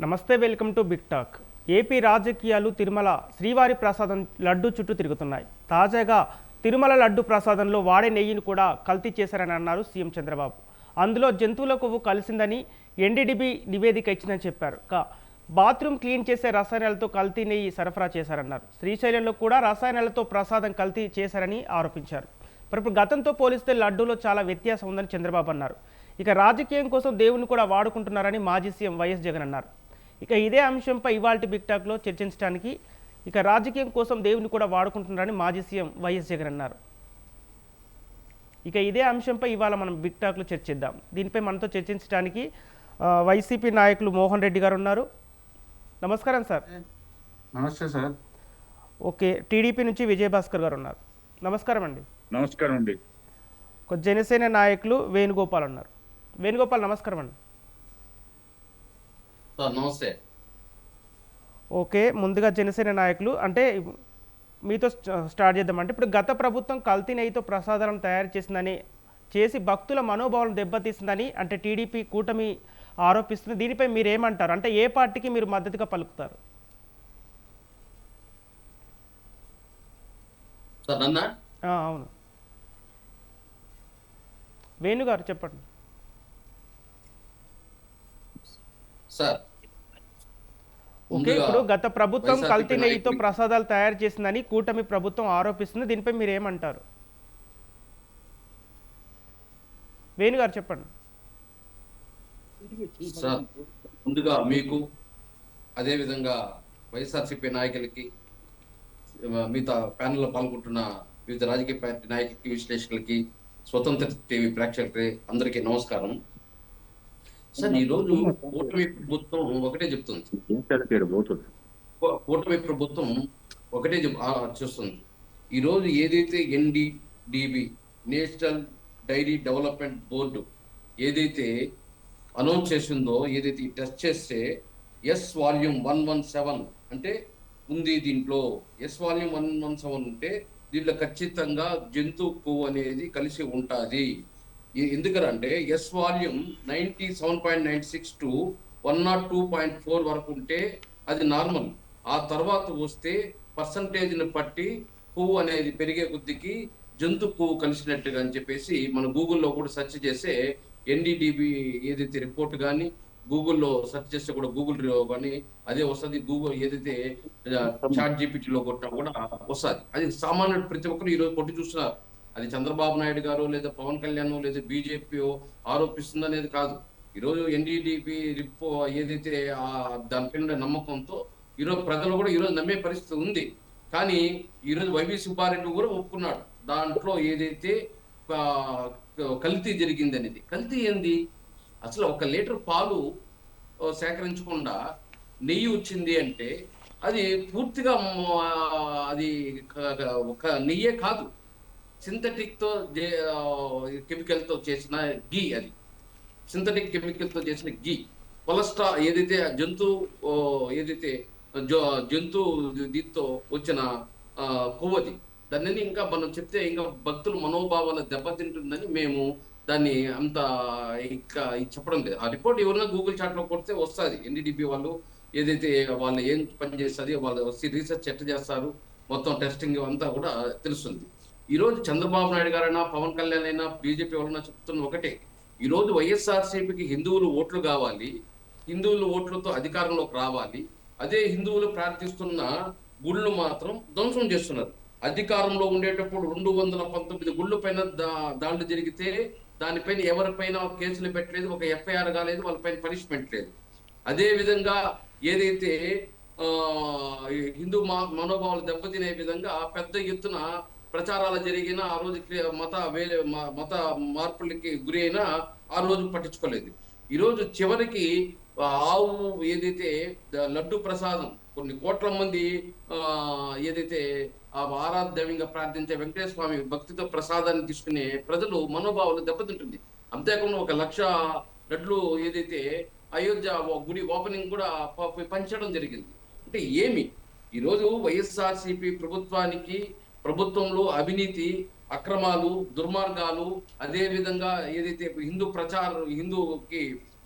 నమస్తే, welcome to big talk. AP రాజకీయాలు తిరుమల శ్రీవారి ప్రసాదం లడ్డు చుట్టూ తిరుగుతున్నాయి. తాజాగా తిరుమల లడ్డు ప్రసాదంలో వాడే నెయ్యిని కూడా కల్తీ చేశారని అన్నారు సీఎం చంద్రబాబు. అందులో జంతువుల కొవ్వు కలిసిందని ఎన్డీడీబీ నివేదిక ఇచ్చిందని చెప్పారు. బాత్రూమ్ క్లీన్ చేసే రసాయనాలతో కల్తీ నెయ్యి సరఫరా చేశారన్నారు. శ్రీశైలంలో కూడా రసాయనాలతో ప్రసాదం కల్తీ చేశారని ఆరోపించారు. ఇప్పుడు గతంతో పోలిస్తే లడ్డూలో చాలా వ్యత్యాసం ఉందని చంద్రబాబు అన్నారు. ఇక రాజకీయం కోసం దేవుని కూడా వాడుకుంటున్నారని మాజీ సీఎం వైఎస్ జగన్ అన్నారు. ఇక ఇదే అంశంపై ఇవాల్టి బిగ్ టాక్లో చర్చించడానికి రాజకీయం కోసం దేవుని కూడా వాడుకుంటున్నారని మాజీ సీఎం వైఎస్ జగన్ అన్నారు. ఇదే అంశంపై ఇవాళ మనం బిగ్ టాక్లో చర్చిద్దాం. దీనిపై మనతో చర్చించడానికి వైసీపీ నాయకులు మోహన్ రెడ్డి గారు ఉన్నారు. నమస్కారం సార్. నమస్తే సార్. ఓకే, టీడీపీ నుంచి విజయభాస్కర్ గారు ఉన్నారు. నమస్కారం అండి. నమస్కారం అండి. జనసేన నాయకులు వేణుగోపాల్ ఉన్నారు. వేణుగోపాల్ నమస్కారం అండి. నమస్తే. ఓకే, ముందుగా జనసేన నాయకులు అంటే మీతో స్టార్ట్ చేద్దామంటే, ఇప్పుడు గత ప్రభుత్వం కల్తీ నెయ్యితో ప్రసాదాలను తయారు చేసి భక్తుల మనోభావాలను దెబ్బతీసిందని అంటే టీడీపీ కూటమి ఆరోపిస్తుంది. దీనిపై మీరు ఏమంటారు? అంటే ఏ పార్టీకి మీరు మద్దతుగా పలుకుతారు? అవును, వేణుగారు చెప్పండి సార్. ఓకే, ఇప్పుడు గత ప్రభుత్వం కల్తీ నెయ్యితో ప్రసాదాలు తయారు చేసిందని కూటమి ప్రభుత్వం ఆరోపిస్తుంది. దీనిపై మీరు ఏమంటారు? వేణుగారు చెప్పండి సార్. ముందుగా మీకు, అదేవిధంగా వైఎస్ఆర్సీపీ నాయకులకి, మిగతా ప్యానెల్లో పాల్గొంటున్న వివిధ రాజకీయ పార్టీ నాయకులకి, విశ్లేషకులకి, స్వతంత్ర టీవీ ప్రేక్షకులకి అందరికీ నమస్కారం. సార్, ఈరోజు కూటమి ప్రభుత్వం ఒకటే చెప్తుంది. కూటమి ప్రభుత్వం ఒకటే చూస్తుంది. ఈరోజు ఏదైతే NDDB, national dairy development board ఏదైతే అనౌన్స్ చేసిందో, ఏదైతే టెస్ట్ చేస్తే ఎస్ వాల్యూమ్ 117 అంటే ఉంది. దీంట్లో ఎస్ వాల్యూమ్ 117 ఉంటే దీంట్లో ఖచ్చితంగా జంతు కొవ్వు అనేది కలిసి ఉంటుంది. ఎందుకంటే ఎస్ వాల్యూమ్ 97.96 టు 102.4 వరకు ఉంటే అది నార్మల్. ఆ తర్వాత వస్తే పర్సంటేజ్ని బట్టి కొవ్వు అనేది పెరిగే కొద్దికి జంతు కొవ్వు కలిసినట్టుగా అని చెప్పేసి మన గూగుల్లో కూడా సెర్చ్ చేస్తే ఎన్డీడీబీ ఏదైతే రిపోర్ట్ కానీ గూగుల్లో సెర్చ్ చేస్తే కూడా గూగుల్ కానీ అదే వస్తుంది. గూగుల్ ఏదైతే చాట్ జీపీటీలో కొట్టినా కూడా వస్తుంది. అది సామాన్యుడు ప్రతి ఒక్కరు ఈరోజు కొట్టి చూస్తున్నారు. అది చంద్రబాబు నాయుడు గారు లేదా పవన్ కళ్యాణ్ లేదా బీజేపీ ఆరోపిస్తుంది అనేది కాదు. ఈరోజు ఎన్డీడీపీ రిపో ఏదైతే దానిపైన నమ్మకంతో ఈరోజు ప్రజలు కూడా ఈరోజు నమ్మే పరిస్థితి ఉంది. కానీ ఈరోజు వైవి సుబ్బారెడ్డి కూడా ఒప్పుకున్నాడు దాంట్లో ఏదైతే కల్తీ జరిగింది అనేది. కల్తీ ఏంది? అసలు 1 లీటర్ పాలు సేకరించకుండా నెయ్యి వచ్చింది అంటే అది పూర్తిగా అది ఒక నెయ్యే కాదు, సింథటిక్ తో కెమికల్ తో చేసిన గీ. అది సింథటిక్ కెమికల్ తో చేసిన గీ. కొలెస్ట్రాల్ ఏదైతే ఏదైతే జంతు దీంతో వచ్చిన కొవ్వది. దాన్ని ఇంకా మనం చెప్తే ఇంకా భక్తుల మనోభావాల దెబ్బతింటుందని మేము దాన్ని అంత ఇంకా చెప్పడం లేదు. ఆ రిపోర్ట్ ఎవరైనా గూగుల్ చాట్ లో కొడితే వస్తుంది. ఎన్డీడీబీ వాళ్ళు ఏదైతే వాళ్ళు ఏం పని చేస్తుంది, వాళ్ళు రీసెర్చ్ ఎట్లా చేస్తారు, మొత్తం టెస్టింగ్ అంతా కూడా తెలుస్తుంది. ఈరోజు చంద్రబాబు నాయుడు గారైనా, పవన్ కళ్యాణ్ అయినా, బీజేపీ వాళ్ళైనా చెప్తున్న ఒకటే, ఈరోజు వైఎస్ఆర్సీపీకి హిందువులు ఓట్లు కావాలి, హిందువులు ఓట్లతో అధికారంలోకి రావాలి. అదే హిందువులు ప్రార్థిస్తున్న గుళ్ళు మాత్రం ధ్వంసం చేస్తున్నారు. అధికారంలో ఉండేటప్పుడు 219 గుళ్ళ పైన దాడులు జరిగితే దానిపైన ఎవరిపైన కేసులు పెట్టలేదు, ఒక ఎఫ్ఐఆర్ కాలేదు, వాళ్ళపైన పనిష్మెంట్ లేదు. అదే విధంగా ఏదైతే హిందూ మనోభావాలు దెబ్బతినే విధంగా పెద్ద ఎత్తున ప్రచారాలు జరిగిన ఆ రోజు మత మార్పులకి గురి అయినా ఆ రోజు పట్టించుకోలేదు. ఈరోజు చివరికి ఆవు ఏదైతే లడ్డు ప్రసాదం కొన్ని కోట్ల మంది ఏదైతే ఆరాధ్యంగా ప్రార్థించే వెంకటేశ్వర స్వామి భక్తితో ప్రసాదాన్ని తీసుకునే ప్రజలు మనోభావాలు దెబ్బతింటుంది. అంతేకాకుండా 1 లక్ష లడ్లు ఏదైతే అయోధ్య గుడి ఓపెనింగ్ కూడా పంచడం జరిగింది. అంటే ఏమి ఈరోజు వైఎస్ఆర్సీపీ ప్రభుత్వంలో అవినీతి, అక్రమాలు, దుర్మార్గాలు, అదే విధంగా ఏదైతే హిందూకి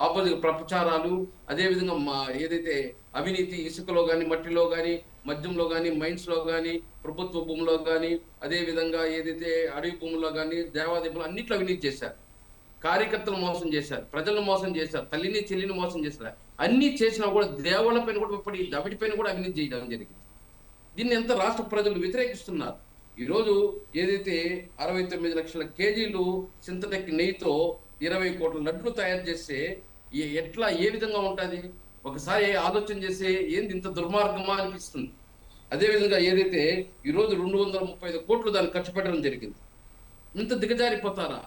ఆపోజిట్ ప్రచారాలు, అదేవిధంగా ఏదైతే అవినీతి ఇసుకలో కానీ, మట్టిలో కానీ, మద్యంలో కానీ, మైన్స్లో కానీ, ప్రభుత్వ భూములో కానీ, అదేవిధంగా ఏదైతే అడవి భూముల్లో కానీ, దేవాదాయ భూములు అన్నింటిలో అవినీతి చేశారు. కార్యకర్తలు మోసం చేశారు, ప్రజలను మోసం చేశారు, తల్లిని చెల్లిని మోసం చేశారు. అన్ని చేసినా కూడా దేవుళ్ళ పైన కూడా ఇప్పటి దవిటి పైన కూడా అవినీతి చేయడం జరిగింది. దీన్ని ఎంత రాష్ట్ర ప్రజలు వ్యతిరేకిస్తున్నారు. ఈరోజు ఏదైతే 69 లక్షల కేజీలు సింథటిక్ నెయ్యితో 20 కోట్ల లడ్లు తయారు చేస్తే ఎట్లా ఏ విధంగా ఉంటుంది ఒకసారి ఆలోచన చేస్తే ఏంది ఇంత దుర్మార్గమా అనిపిస్తుంది. అదేవిధంగా ఏదైతే ఈరోజు 235 కోట్లు దాన్ని ఖర్చు పెట్టడం జరిగింది. ఇంత దిగజారిపోతారా?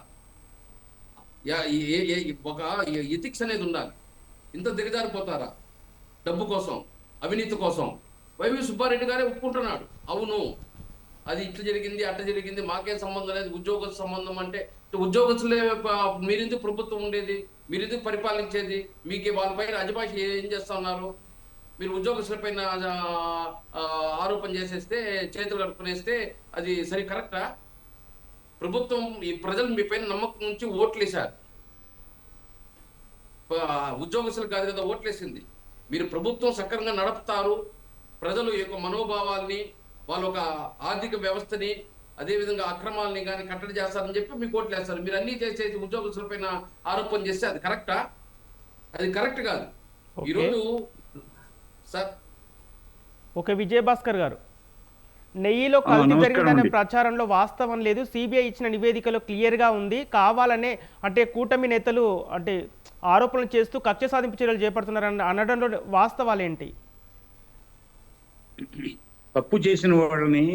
ఒక ఎథిక్స్ అనేది ఉండాలి. ఇంత దిగజారిపోతారా డబ్బు కోసం, అవినీతి కోసం? వైవి సుబ్బారెడ్డి గారే ఒప్పుకుంటున్నాడు, అవును అది ఇట్లా జరిగింది అట్లా జరిగింది, మాకేం సంబంధం లేదు, ఉద్యోగస్తు సంబంధం. అంటే ఉద్యోగస్తులే మీరెందుకు ప్రభుత్వం ఉండేది, మీరెందుకు పరిపాలించేది, మీకు వాళ్ళపైన అజమాయిషి ఏం చేస్తా ఉన్నారు? మీరు ఉద్యోగస్తుల పైన ఆరోపణ చేసేస్తే, చేతులు కడుక్కునేస్తే అది సరి కరెక్టా? ప్రభుత్వం ఈ ప్రజలు మీ పైన నమ్మకం నుంచి ఓట్లేశారు, ఉద్యోగస్తులు కాదు కదా ఓట్లేసింది. మీరు ప్రభుత్వం సక్రమంగా నడుపుతారు, ప్రజలు యొక్క మనోభావాల్ని, వాళ్ళ ఒక ఆర్థిక వ్యవస్థని, అదేవిధంగా అక్రమాలని కానీ కట్టడి చేస్తారని చెప్పి మీకు ఓట్లు వేస్తారు. మీరు అన్ని చేసేసి ఉద్యోగస్తుల పైన ఆరోపణ చేస్తే అది కరెక్టా? అది కరెక్ట్ కాదు. ఈరోజు సార్ ఓకే, విజయభాస్కర్ గారు, నెయ్యిలో కల్తీ జరిగిందనే ప్రచారంలో వాస్తవం లేదు. సిబిఐ ఇచ్చిన నివేదికలో క్లియర్గా ఉంది. కావాలనే అంటే కూటమి నేతలు అంటే ఆరోపణలు చేస్తూ కక్ష సాధింపు చర్యలు చేపడుతున్నారని అనడంలో వాస్తవాలేంటి? తప్పు చేసిన వాళ్ళని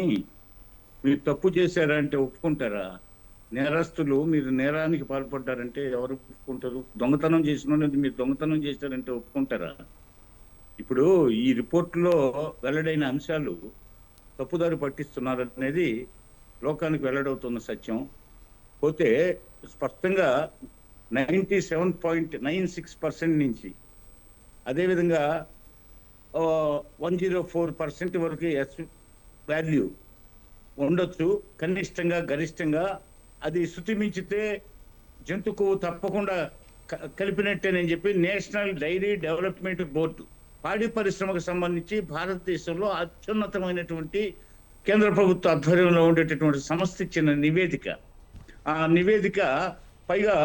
మీరు తప్పు చేశారంటే ఒప్పుకుంటారా? నేరస్తులు మీరు నేరానికి పాల్పడ్డారంటే ఎవరు ఒప్పుకుంటారు? దొంగతనం చేసిన మీరు దొంగతనం చేశారంటే ఒప్పుకుంటారా? ఇప్పుడు ఈ రిపోర్టులో వెల్లడైన అంశాలు తప్పుదారి పట్టిస్తున్నారు అనేది లోకానికి వెల్లడవుతున్న సత్యం. పోతే స్పష్టంగా 97.96% నుంచి అదేవిధంగా 104% వరకు ఎస్ వాల్యూ ఉండొచ్చు, కనిష్టంగా గరిష్టంగా. అది శృతి మించితే జంతు కొవ్వు తప్పకుండా కలిపినట్టేనని చెప్పి నేషనల్ డైరీ డెవలప్మెంట్ బోర్డు, పాడి పరిశ్రమకు సంబంధించి భారతదేశంలో అత్యున్నతమైనటువంటి కేంద్ర ప్రభుత్వ ఆధ్వర్యంలో ఉండేటటువంటి సంస్థ ఇచ్చిన నివేదిక. ఆ నివేదిక పైగా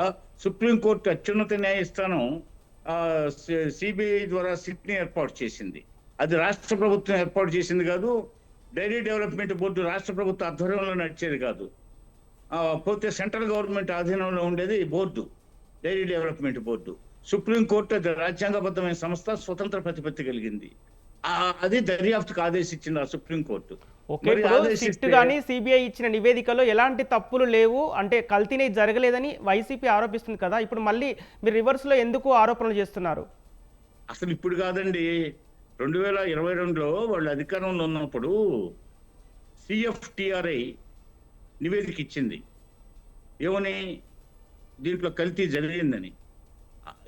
సుప్రీంకోర్టు అత్యున్నత న్యాయస్థానం సిబిఐ ద్వారా సిట్ని ఏర్పాటు చేసింది. అది రాష్ట్ర ప్రభుత్వం ఏర్పాటు చేసింది కాదు, డైరీ డెవలప్మెంట్ బోర్డు రాష్ట్ర ప్రభుత్వ ఆధ్వర్యంలో నడిచేది కాదు. పోతే సెంట్రల్ గవర్నమెంట్ ఆధీనంలో ఉండేది board, dairy development board. Supreme court అది రాజ్యాంగబద్ధమైన సంస్థ, స్వతంత్ర ప్రతిపత్తి కలిగింది. అది దర్యాప్తుకు ఆదేశించింది ఆ సుప్రీంకోర్టు. ఓకే, సిట్ కానీ సిబిఐ ఇచ్చిన నివేదికలో ఎలాంటి తప్పులు లేవు అంటే కల్తీనే జరగలేదని వైసీపీ ఆరోపిస్తుంది కదా, ఇప్పుడు మళ్ళీ మీరు రివర్స్ లో ఎందుకు ఆరోపణలు చేస్తున్నారు? అసలు ఇప్పుడు కాదండి, 2022లో వాళ్ళు అధికారంలో ఉన్నప్పుడు CFTRI నివేదిక ఇచ్చింది. ఏమని? దీంట్లో కల్తీ జరిగిందని.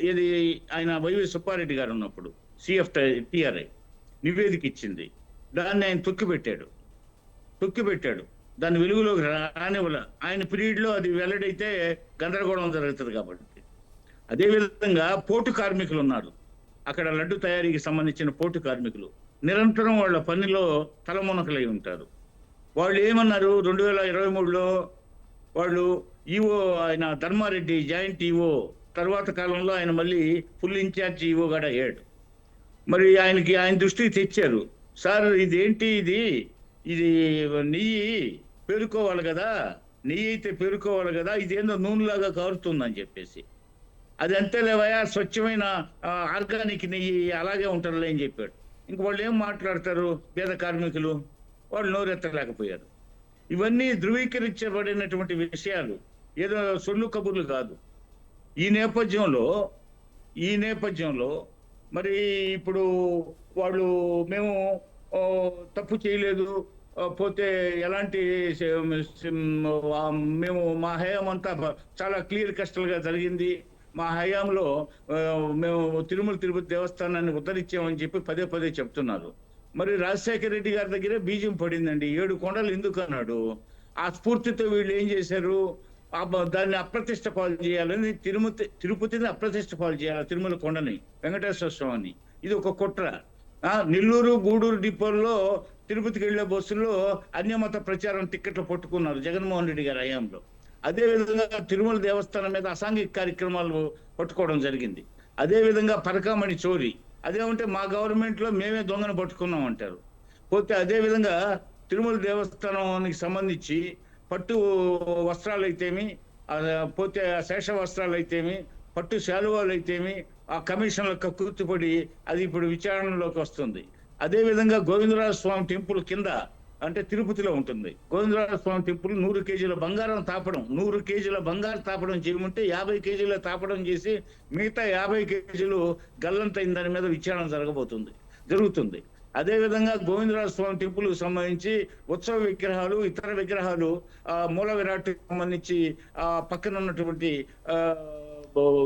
ఇది ఆయన వైవి సుబ్బారెడ్డి గారు ఉన్నప్పుడు CFTRI నివేదిక ఇచ్చింది. దాన్ని ఆయన తొక్కిపెట్టాడు. దాన్ని వెలుగులోకి రానివ్వల. ఆయన పీరియడ్లో అది వెల్లడైతే గందరగోళం జరుగుతుంది కాబట్టి. అదేవిధంగా పోటు కార్మికులు ఉన్నారు, అక్కడ లడ్డు తయారీకి సంబంధించిన పోటు కార్మికులు నిరంతరం వాళ్ళ పనిలో తలమునకలై ఉంటారు. వాళ్ళు ఏమన్నారు? 2023లో వాళ్ళు ఈఓ ఆయన ధర్మారెడ్డి జాయింట్ ఈఓ తర్వాత కాలంలో ఆయన మళ్ళీ ఫుల్ ఇన్ఛార్జ్ ఈఓ కూడా అయ్యాడు. మరి ఆయన దృష్టికి తెచ్చారు, సార్ ఇదేంటి, ఇది నెయ్యి పేరుకోవాలి కదా, నెయ్యి అయితే పేరుకోవాలి కదా, ఇదేందో నూనెలాగా కారుతుందని చెప్పేసి. అది అంతే లేవయా, స్వచ్ఛమైన ఆర్గానిక్ నెయ్యి అలాగే ఉంటుందిలే అని చెప్పాడు. ఇంక వాళ్ళు ఏం మాట్లాడతారు? పేద కార్మికులు వాళ్ళు నోరెత్తలేకపోయారు. ఇవన్నీ ధృవీకరించబడినటువంటి విషయాలు, ఏదో సొల్లు కబుర్లు కాదు. ఈ నేపథ్యంలో మరి ఇప్పుడు వాళ్ళు మేము తప్పు చేయలేదు, పోతే ఎలాంటి మేము మా హయాం అంతా చాలా క్లియర్ కస్టల్గా జరిగింది, మా హయాంలో మేము తిరుపతి దేవస్థానాన్ని ఉద్ధరించామని చెప్పి పదే చెప్తున్నారు. మరి రాజశేఖర రెడ్డి గారి దగ్గరే బీజం పడిందండి. 7 కొండలు ఎందుకు అన్నాడు. ఆ స్ఫూర్తితో వీళ్ళు ఏం చేశారు? దాన్ని అప్రతిష్ట పాలు చేయాలని తిరుపతిని అప్రతిష్ట పాలు చేయాలి, తిరుమల కొండని, వెంకటేశ్వర స్వామిని. ఇది ఒక కుట్ర. నెల్లూరు గూడూరు డిపోల్లో తిరుపతికి వెళ్లే బస్సుల్లో అన్యమత ప్రచారం టిక్కెట్లు పట్టుకున్నారు జగన్మోహన్ రెడ్డి గారి హయాంలో. అదే విధంగా తిరుమల దేవస్థానం మీద అసాంఘిక కార్యక్రమాలు పట్టుకోవడం జరిగింది. అదే విధంగా పరకామణి చోరీ, అదేమంటే మా గవర్నమెంట్ లో మేమే దొంగను పట్టుకున్నాం అంటారు. పోతే అదే విధంగా తిరుమల దేవస్థానానికి సంబంధించి పట్టు వస్త్రాలు అయితేమి, పోతే శేష వస్త్రాలు అయితేమి, పట్టు శాలువాలు అయితేమి, ఆ కమిషన్లకు కక్కుర్తిపడి అది ఇప్పుడు విచారణలోకి వస్తుంది. అదే విధంగా గోవిందరాజ స్వామి టెంపుల్ కింద, అంటే తిరుపతిలో ఉంటుంది గోవిందరాజ స్వామి టెంపుల్, 100 కేజీల బంగారం తాపడం, 100 కేజీల బంగారు తాపడం చేయమంటే 50 కేజీల తాపడం చేసి మిగతా 50 కేజీలు గల్లంతైన దాని మీద విచారణ జరుగుతుంది. అదే విధంగా గోవిందరాజ స్వామి టెంపుల్ సంబంధించి ఉత్సవ విగ్రహాలు, ఇతర విగ్రహాలు, మూల విరాట్ సంబంధించి పక్కన ఉన్నటువంటి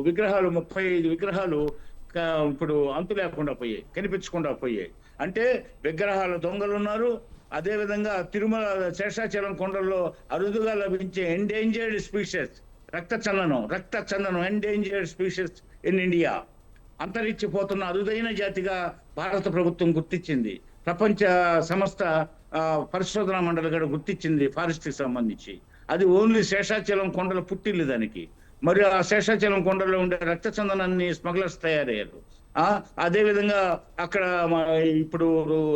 విగ్రహాలు 35 విగ్రహాలు ఇప్పుడు అంతు లేకుండా పోయాయి, కనిపించకుండా పోయాయి. అంటే విగ్రహాల దొంగలు ఉన్నారు. అదే విధంగా తిరుమల శేషాచలం కొండల్లో అరుదుగా లభించే ఎండేంజర్డ్ స్పీషీస్ రక్త చందనం ఎండేంజర్డ్ స్పీషీస్ ఇన్ ఇండియా, అంతరించిపోతున్న అరుదైన జాతిగా భారత ప్రభుత్వం గుర్తించింది. ప్రపంచ సంస్థ పరిశోధనా మండలి కూడా గుర్తించింది ఫారెస్ట్కి సంబంధించి. అది ఓన్లీ శేషాచలం కొండల పుట్టిల్లు దానికి. మరియు ఆ శేషాచలం కొండలో ఉండే రక్త చందనాన్ని స్మగ్లర్స్ తయారయ్యారు. అదే విధంగా అక్కడ ఇప్పుడు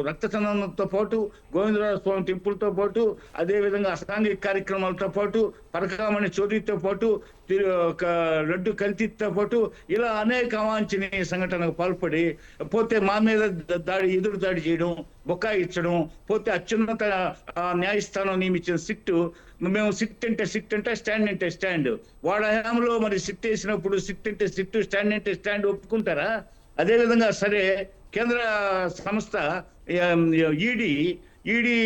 రక్త చందనంతో పాటు గోవిందరాజ స్వామి టెంపుల్ తో పాటు, అదే విధంగా అసాంఘిక కార్యక్రమాలతో పాటు, పరకామణి చోరీతో పాటు, లడ్డు కల్తీతో పాటు ఇలా అనేక అవాంఛనీయ సంఘటనకు పాల్పడి పోతే మా మీద ఎదురు దాడి చేయడం, బొక్కాయించడం, పోతే అత్యున్నత న్యాయస్థానం నియమించిన సిట్టు, మేము సిట్ అంటే స్టాండ్ అంటే స్టాండ్, వాడ హయాంలో మరి సిట్ వేసినప్పుడు సిట్ అంటే సిట్టు, స్టాండ్ అంటే స్టాండ్ ఒప్పుకుంటారా? అదే విధంగా సరే కేంద్ర సంస్థ ఈడీ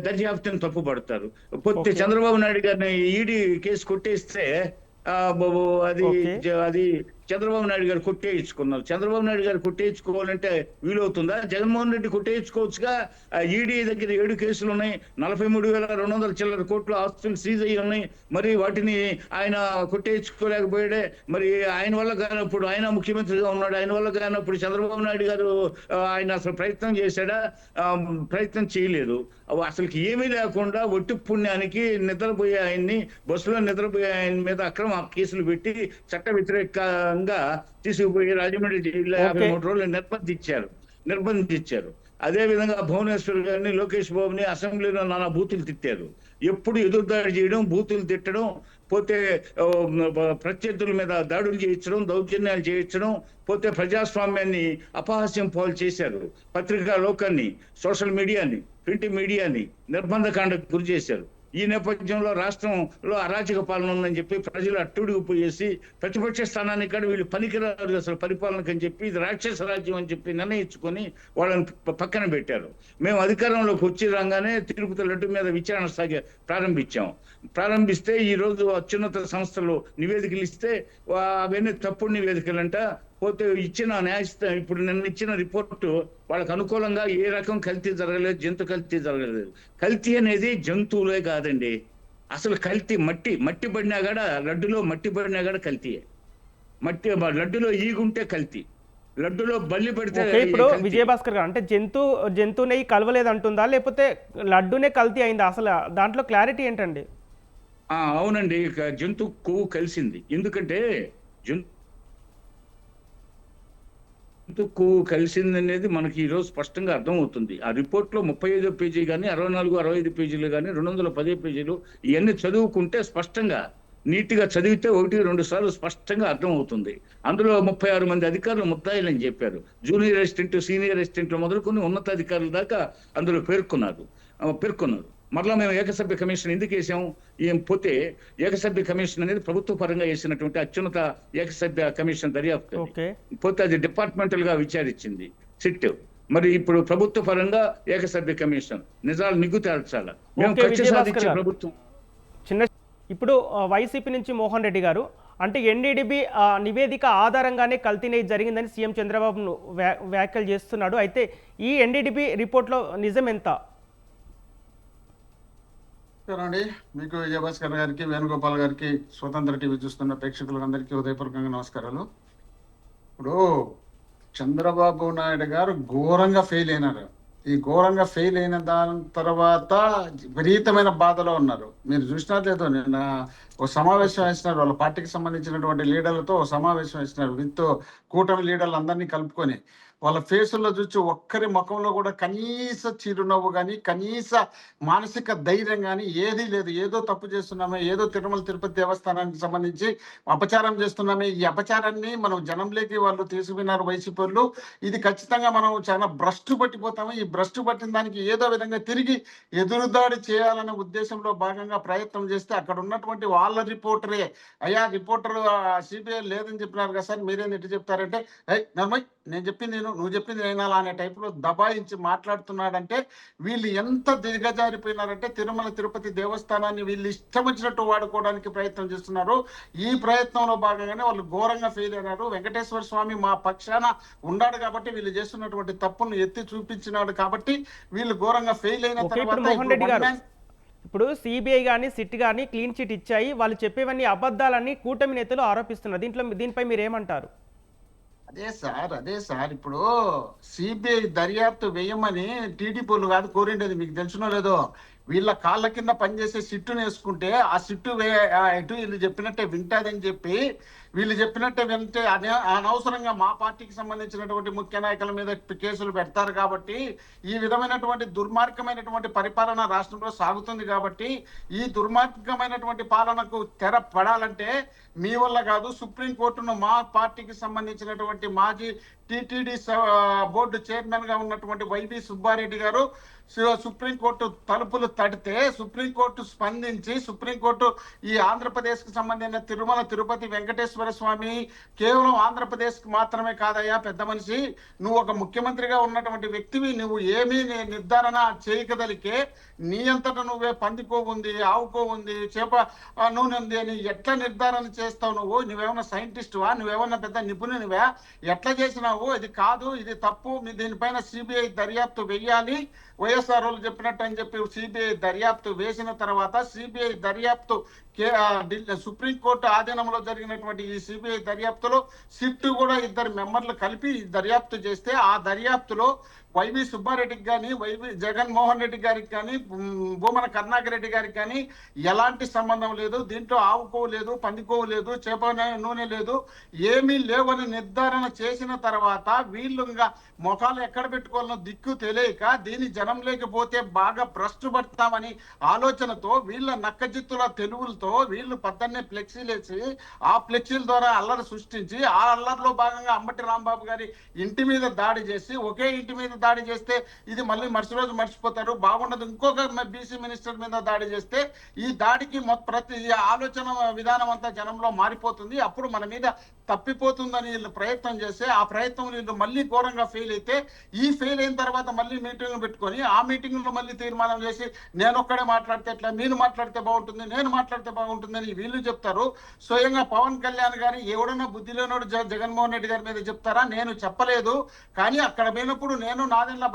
దర్యాప్తుని తప్పుపడతారు. పోతే చంద్రబాబు నాయుడు గారిని ఈడీ కేసు కొట్టేస్తే అది చంద్రబాబు నాయుడు గారు కొట్టేయించుకున్నారు. చంద్రబాబు నాయుడు గారు కొట్టేయించుకోవాలంటే వీలవుతుందా? జగన్మోహన్ రెడ్డి కొట్టేయించుకోవచ్చుగా. ఈడీ దగ్గర 7 కేసులు ఉన్నాయి, 43,200 చిల్లర కోట్ల ఆస్తులు సీజ్ అయ్యి ఉన్నాయి. మరి వాటిని ఆయన కొట్టేయించుకోలేకపోయాడే. మరి ఆయన వల్ల కానప్పుడు, ఆయన ముఖ్యమంత్రిగా ఉన్నాడు, ఆయన వల్ల కానప్పుడు చంద్రబాబు నాయుడు గారు ఆయన అసలు ప్రయత్నం చేశాడా? ప్రయత్నం చేయలేదు. అసలుకి ఏమీ లేకుండా ఒట్టి పుణ్యానికి నిద్రపోయే ఆయన్ని, బస్సులో నిద్రపోయే ఆయన మీద అక్రమ కేసులు పెట్టి చట్ట వ్యతిరేకంగా తీసుకుపోయి రాజమండ్రి జైల్లో 53 రోజులు నిర్బంధించారు. అదే విధంగా భువనేశ్వర్ గారిని, లోకేష్ బాబుని అసెంబ్లీలో నానా బూతులు తిట్టారు. ఎప్పుడు ఎదురుదాడి చేయడం, బూతులు తిట్టడం, పోతే ప్రత్యర్థుల మీద దాడులు చేయించడం, దౌర్జన్యాలు చేయించడం, పోతే ప్రజాస్వామ్యాన్ని అపహాస్యం పాలు చేశారు. పత్రికా లోకాన్ని, సోషల్ మీడియాని, ప్రింట్ మీడియాని నిర్బంధకాండకు గురి చేశారు. ఈ నేపథ్యంలో రాష్ట్రంలో అరాచక పాలన ఉందని చెప్పి ప్రజలు అట్టుడిగిపోయేసి ప్రతిపక్ష స్థానానికి కూడా వీళ్ళు పనికిరారు అసలు పరిపాలనకు అని చెప్పి, ఇది రాక్షస రాజ్యం అని చెప్పి నిర్ణయించుకొని వాళ్ళని పక్కన పెట్టారు. మేము అధికారంలోకి వచ్చి రాగానే తిరుపతి లడ్డు మీద విచారణ ప్రారంభిస్తే ఈ రోజు అత్యున్నత సంస్థలు నివేదికలు ఇస్తే అవన్నీ తప్పుడు నివేదికలంట. పోతే ఇచ్చిన న్యాయస్థానం ఇప్పుడు నిన్న ఇచ్చిన రిపోర్టు వాళ్ళకు అనుకూలంగా ఏ రకం కల్తీ జరగలేదు, జంతు కల్తీ జరగలేదు. కల్తీ అనేది జంతువులే కాదండి, అసలు కల్తీ మట్టి పడినా కూడా, లడ్డులో మట్టి పడినా కూడా కల్తీయే. లడ్డులో ఈగుంటే కల్తీ, లడ్డులో బల్లి పడితే. ఇప్పుడు విజయభాస్కర్ గారు అంటే జంతు నెయ్యి కలవలేదు అంటుందా, లేకపోతే లడ్డునే కల్తీ అయిందా? అసలు దాంట్లో క్లారిటీ ఏంటండి? అవునండి, జంతు కొవ్వు కలిసింది. ఎందుకంటే జంతుకు కలిసిందనేది మనకి ఈరోజు స్పష్టంగా అర్థమవుతుంది. ఆ రిపోర్ట్ లో 35 పేజీ కానీ, 64, 65 పేజీలు కానీ, 210 పేజీలు ఇవన్నీ చదువుకుంటే స్పష్టంగా, నీట్ గా చదివితే 1-2 సార్లు స్పష్టంగా అర్థమవుతుంది. అందులో 36 మంది అధికారులు ముద్దాయిలని చెప్పారు. జూనియర్ అసిస్టెంట్, సీనియర్ అసిస్టెంట్లు మొదలుకొని ఉన్నతాధికారుల దాకా అందులో పేర్కొన్నారు. మరలా మేము ఏకసభ్య కమిషన్ ఎందుకు వేసాం? పోతే ఏకసభ్య కమిషన్ అనేది ప్రభుత్వ పరంగా వేసినటువంటి అత్యున్నత ఏకసభ్య కమిషన్ దర్యాప్తు. పోతే అది డిపార్ట్మెంటల్ గా విచారించింది సిట్. మరి ఇప్పుడు ప్రభుత్వ పరంగా ఏకసభ్య కమిషన్ నిజాలు నిగ్గు తేల్చాలి. మేము కక్ష సాధించే ప్రభుత్వం. ఇప్పుడు వైసీపీ నుంచి మోహన్ రెడ్డి గారు అంటే ఎన్డీడీబీ నివేదిక ఆధారంగానే కల్తీ నెయ్యి జరిగిందని సీఎం చంద్రబాబు వ్యాఖ్యలు చేస్తున్నాడు. అయితే ఈ ఎన్డీడీబీ రిపోర్ట్లో నిజం ఎంత? నమస్కారం అండి. మీకు విజయభాస్కర్ గారికి, వేణుగోపాల్ గారికి, స్వతంత్ర టీవీ చూస్తున్న ప్రేక్షకులందరికీ ఉదయపూర్వకంగా నమస్కారాలు. ఇప్పుడు చంద్రబాబు నాయుడు గారు ఘోరంగా ఫెయిల్ అయినారు. ఈ ఘోరంగా ఫెయిల్ అయిన దాని తర్వాత విపరీతమైన బాధలో ఉన్నారు. మీరు చూసినారు లేదో, నిన్న ఒక సమావేశం వేసినారు, వాళ్ళ పార్టీకి సంబంధించినటువంటి లీడర్లతో ఒక సమావేశం వేసినారు. విత్ కూటమి లీడర్లు అందరినీ కలుపుకొని వాళ్ళ ఫేసుల్లో చూసి ఒక్కరి ముఖంలో కూడా కనీస చిరునవ్వు కానీ, కనీస మానసిక ధైర్యం కానీ ఏదీ లేదు. ఏదో తప్పు చేస్తున్నామే, ఏదో తిరుమల తిరుపతి దేవస్థానానికి సంబంధించి అపచారం చేస్తున్నామే, ఈ అపచారాన్ని మనం జనంలోకి వాళ్ళు తీసుకున్నారు వైసీపీ వాళ్ళు. ఇది ఖచ్చితంగా మనం చాలా భ్రష్టు పట్టిపోతాము. ఈ భ్రష్టు పట్టిన దానికి ఏదో విధంగా తిరిగి ఎదురుదాడి చేయాలనే ఉద్దేశంలో భాగంగా ప్రయత్నం చేస్తే అక్కడ ఉన్నటువంటి వాళ్ళ రిపోర్టరే, అయ్యా రిపోర్టర్ సిబిఐ లేదని చెప్పినారు కదా సార్, మీరేం ఎటు చెప్తారంటే, నర్మయ్ నేను చెప్పింది నువ్వు చెప్పింది నేనాలా అనే టైపులో దబాయించి మాట్లాడుతున్నాడంటే వీళ్ళు ఎంత దిగజారిపోయినారంటే తిరుమల తిరుపతి దేవస్థానాన్ని వీళ్ళు ఇష్టం వచ్చినట్టు వాడుకోవడానికి ప్రయత్నం చేస్తున్నారు. ఈ ప్రయత్నంలో భాగంగానే వాళ్ళు ఘోరంగా ఫెయిల్ అయినారు. వెంకటేశ్వర స్వామి మా పక్షాన ఉన్నాడు కాబట్టి వీళ్ళు చేస్తున్నటువంటి తప్పును ఎత్తి చూపించినాడు కాబట్టి వీళ్ళు ఘోరంగా ఫెయిల్ అయిన మోహన్ రెడ్డి గారు, ఇప్పుడు సిబిఐ కానీ సిట్ కానీ క్లీన్ చిట్ ఇచ్చాయి, వాళ్ళు చెప్పేవన్నీ అబద్ధాలని కూటమి నేతలు ఆరోపిస్తున్నారు. దీనిపై మీరు ఏమంటారు? అదే సార్ ఇప్పుడు సిబిఐ దర్యాప్తు వేయమని టీడీపీలు కాదు కోరిండేది, మీకు తెలుసునో లేదో. వీళ్ళ కాళ్ళ కింద పనిచేసే సిట్టును వేసుకుంటే ఆ సిట్టు ఎటు వీళ్ళు చెప్పినట్టే వింటాదని చెప్పి వీళ్ళు చెప్పినట్టే వింటే అనవసరంగా మా పార్టీకి సంబంధించినటువంటి ముఖ్య నాయకుల మీద కేసులు పెడతారు కాబట్టి ఈ విధమైనటువంటి దుర్మార్గమైనటువంటి పరిపాలన రాష్ట్రంలో సాగుతుంది కాబట్టి ఈ దుర్మార్గమైనటువంటి పాలనకు తెర పడాలంటే మీ వల్ల కాదు, సుప్రీంకోర్టును మా పార్టీకి సంబంధించినటువంటి మాజీ టిటిడి బోర్డు చైర్మన్ గా ఉన్నటువంటి వైవి సుబ్బారెడ్డి గారు సుప్రీంకోర్టు తలుపులు తడితే సుప్రీంకోర్టు స్పందించి సుప్రీంకోర్టు ఈ ఆంధ్రప్రదేశ్ కు సంబంధించిన తిరుమల తిరుపతి వెంకటేశ్వర స్వామి కేవలం ఆంధ్రప్రదేశ్ కు మాత్రమే కాదయ్యా పెద్ద మనిషి, నువ్వు ఒక ముఖ్యమంత్రిగా ఉన్నటువంటి వ్యక్తివి, నువ్వు ఏమీ నిర్ధారణ చేయకదలికే నీ అంతటా నువ్వే పందికో ఉంది, ఆవుకో ఉంది, చేప నూనె ఉంది అని ఎట్లా నిర్ధారణ చేస్తావు? నువ్వేమన్నా సైంటిస్టువా, నువ్వేమన్నా పెద్ద నిపుణునివా? ఎట్లా చేసినావు? ఇది కాదు, ఇది తప్పు, దీనిపైన సిబిఐ దర్యాప్తు వేయాలి, వైఎస్ఆర్ వాళ్ళు చెప్పినట్టు అని చెప్పి సిబిఐ దర్యాప్తు వేసిన తర్వాత సిబిఐ దర్యాప్తు సుప్రీంకోర్టు ఆధీనంలో జరిగినటువంటి ఈ సిబిఐ దర్యాప్తులో సిట్ కూడా 2 మెంబర్లు కలిపి దర్యాప్తు చేస్తే ఆ దర్యాప్తులో వైవి సుబ్బారెడ్డికి కానీ జగన్మోహన్ రెడ్డి గారికి కానీ భూమన కరుణాకర్ రెడ్డి గారికి కానీ ఎలాంటి సంబంధం లేదు, దీంట్లో ఆవుకోవు లేదు, పందికోవు లేదు, చేప నూనె లేదు, ఏమీ లేవని నిర్ధారణ చేసిన తర్వాత వీళ్ళు ఇంకా మొఖాలు ఎక్కడ పెట్టుకోవాలనో దిక్కు తెలియక దీని జనం లేకపోతే బాగా భ్రష్టు పడతామని ఆలోచనతో వీళ్ళ నక్కజిత్తుల తెలుగులతో వీళ్ళు పద్దన్నే ఫ్లెక్సీలు వేసి ఆ ఫ్లెక్సీల ద్వారా అల్లరి సృష్టించి ఆ అల్లరిలో భాగంగా అంబటి రాంబాబు గారి ఇంటి మీద దాడి చేసి ఒకే ఇంటి మీద దాడి చేస్తే ఇది మళ్ళీ మరుసటి రోజు మర్చిపోతారు, బాగుండదు. ఇంకొక బీసీ మినిస్టర్ మీద దాడి చేస్తే ఈ దాడికి ప్రతి ఆలోచన విధానం అంతా జనంలో మారిపోతుంది, అప్పుడు మన మీద తప్పిపోతుందని వీళ్ళు ప్రయత్నం చేస్తే ఆ ప్రయత్నం వీళ్ళు మళ్ళీ ఘోరంగా ఫెయిల్ అయితే ఈ ఫెయిల్ అయిన తర్వాత మళ్ళీ మీటింగ్ పెట్టుకొని ఆ మీటింగ్ లో మళ్ళీ తీర్మానం చేసి నేను ఒక్కడే మాట్లాడితే ఎట్లా, మీరు మాట్లాడితే బాగుంటుంది, నేను మాట్లాడితే బాగుంటుందని వీళ్ళు చెప్తారు. స్వయంగా పవన్ కళ్యాణ్ గారి ఎవడన్నా బుద్ధి లేనోడు జగన్మోహన్ రెడ్డి గారి మీద చెప్తారా? నేను చెప్పలేదు, కానీ అక్కడ పోయినప్పుడు నేను నాదెండ్ల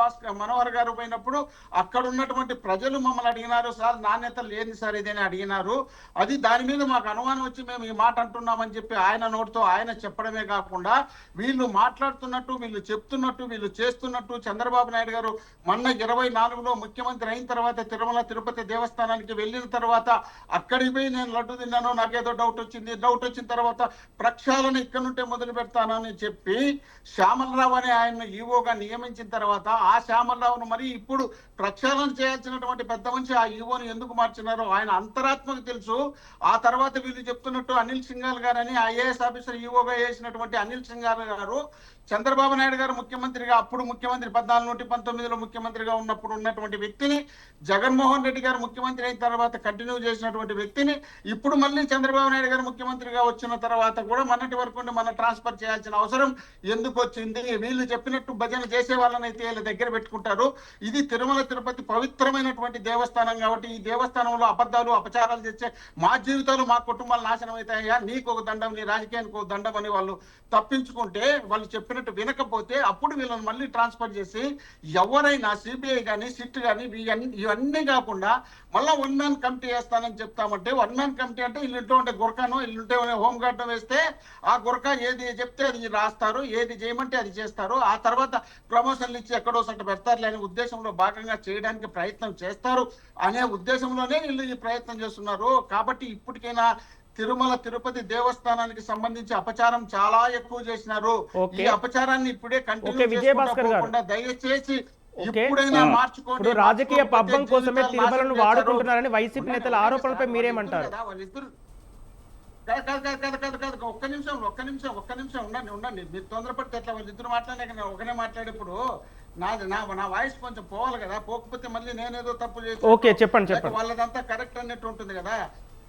మనోహర్ గారు పోయినప్పుడు అక్కడ ఉన్నటువంటి ప్రజలు మమ్మల్ని అడిగినారు, సార్ నాణ్యత లేని సార్ ఇదని అడిగినారు, అది దాని మీద మాకు అనుమానం వచ్చి మేము ఈ మాట అంటున్నామని చెప్పి ఆయన నోటితో ఆయన చెప్పడమే కాకుండా వీళ్ళు మాట్లాడుతున్నట్టు, వీళ్ళు చెప్తున్నట్టు, వీళ్ళు చేస్తున్నట్టు చంద్రబాబు నాయుడు గారు మొన్న 24లో ముఖ్యమంత్రి అయిన తర్వాత తిరుమల తిరుపతి దేవస్థానానికి వెళ్ళిన తర్వాత అక్కడికి పోయి నేను లడ్డు తిన్నాను, నాకేదో డౌట్ వచ్చిన తర్వాత ప్రక్షాళన ఇక్కడ నుంటే మొదలు పెడతానని చెప్పి శ్యామలరావు అనే ఆయన ఈవోగా నియమించిన తర్వాత ఆ శ్యామలరావును మరి ఇప్పుడు ప్రక్షాళన చేయాల్సినటువంటి పెద్ద మనిషి ఆ ఈవోని ఎందుకు మార్చినారో ఆయన అంతరాత్మకు తెలుసు. ఆ తర్వాత వీళ్ళు చెప్తున్నట్టు అనిల్ సింఘాల్ గారని ఐఏఎస్ ఆఫీసర్ ఈవోగా వేసినటువంటి అనిల్ సింఘాల్ గారు చంద్రబాబు నాయుడు గారు ముఖ్యమంత్రిగా అప్పుడు ముఖ్యమంత్రి 14 నుండి 19లో ముఖ్యమంత్రిగా ఉన్నప్పుడు ఉన్నటువంటి వ్యక్తిని జగన్మోహన్ రెడ్డి గారు ముఖ్యమంత్రి అయిన తర్వాత కంటిన్యూ చేసినటువంటి వ్యక్తిని ఇప్పుడు మళ్ళీ చంద్రబాబు నాయుడు గారు ముఖ్యమంత్రిగా వచ్చిన తర్వాత కూడా మొన్నటి వరకు మన ట్రాన్స్ఫర్ చేయాల్సిన అవసరం ఎందుకు వచ్చింది? వీళ్ళు చెప్పినట్టు భజన చేసే వాళ్ళనైతే వీళ్ళ దగ్గర పెట్టుకుంటారు. ఇది తిరుమల తిరుపతి పవిత్రమైనటువంటి దేవస్థానం కాబట్టి ఈ దేవస్థానంలో అబద్ధాలు అపచారాలు చేసే మా జీవితాలు మా కుటుంబాలు నాశనం అవుతాయా, నీకు ఒక దండం, నీ రాజకీయానికి ఒక దండం అని వాళ్ళు తప్పించుకుంటే వాళ్ళు చెప్పిన చెప్పినట్టు వినకపోతే అప్పుడు వీళ్ళని మళ్ళీ ట్రాన్స్ఫర్ చేసి ఎవరైనా సిబిఐ కానీ సిట్ కానీ ఇవన్నీ కాకుండా మళ్ళీ వన్ మ్యాన్ కమిటీ వేస్తానని చెప్తామంటే వన్ మ్యాన్ కమిటీ అంటే ఇల్లుంటే ఉంటే గురకానో ఇల్లుంటే హోమ్ గార్డ్ వేస్తే ఆ గురక ఏది చెప్తే అది రాస్తారు, ఏది చేయమంటే అది చేస్తారు. ఆ తర్వాత ప్రమోషన్లు ఇచ్చి ఎక్కడో సట్ట పెడతారులే అనే ఉద్దేశంలో భాగంగా చేయడానికి ప్రయత్నం చేస్తారు అనే ఉద్దేశంలోనే వీళ్ళు ఈ ప్రయత్నం చేస్తున్నారు. కాబట్టి ఇప్పటికైనా తిరుమల తిరుపతి దేవస్థానానికి సంబంధించి అపచారం చాలా ఎక్కువ చేసినారు. ఈ అపచారాన్ని ఇప్పుడే కంటిన్యూ చేసుకోకుండా దయచేసి ఇప్పుడైనా మార్చుకోండి. ఇప్పుడు రాజకీయ పబ్బం కోసమే తిరుమలను వాడుకుంటున్నారని వైసీపీ నేతల ఆరోపణలపై మీరేమంటారు? వాళ్ళిద్దరు ఒక్క నిమిషం ఉండండి. మీరు తొందరపడితే ఎట్లా? వాళ్ళిద్దరు మాట్లాడే ఒకనే మాట్లాడేప్పుడు నా వాయిస్ కొంచెం పోవాలి కదా, పోకపోతే మళ్ళీ నేనేదో తప్పు చేసి చెప్పండి. వాళ్ళదంతా కరెక్ట్ అన్నట్టు ఉంటుంది కదా.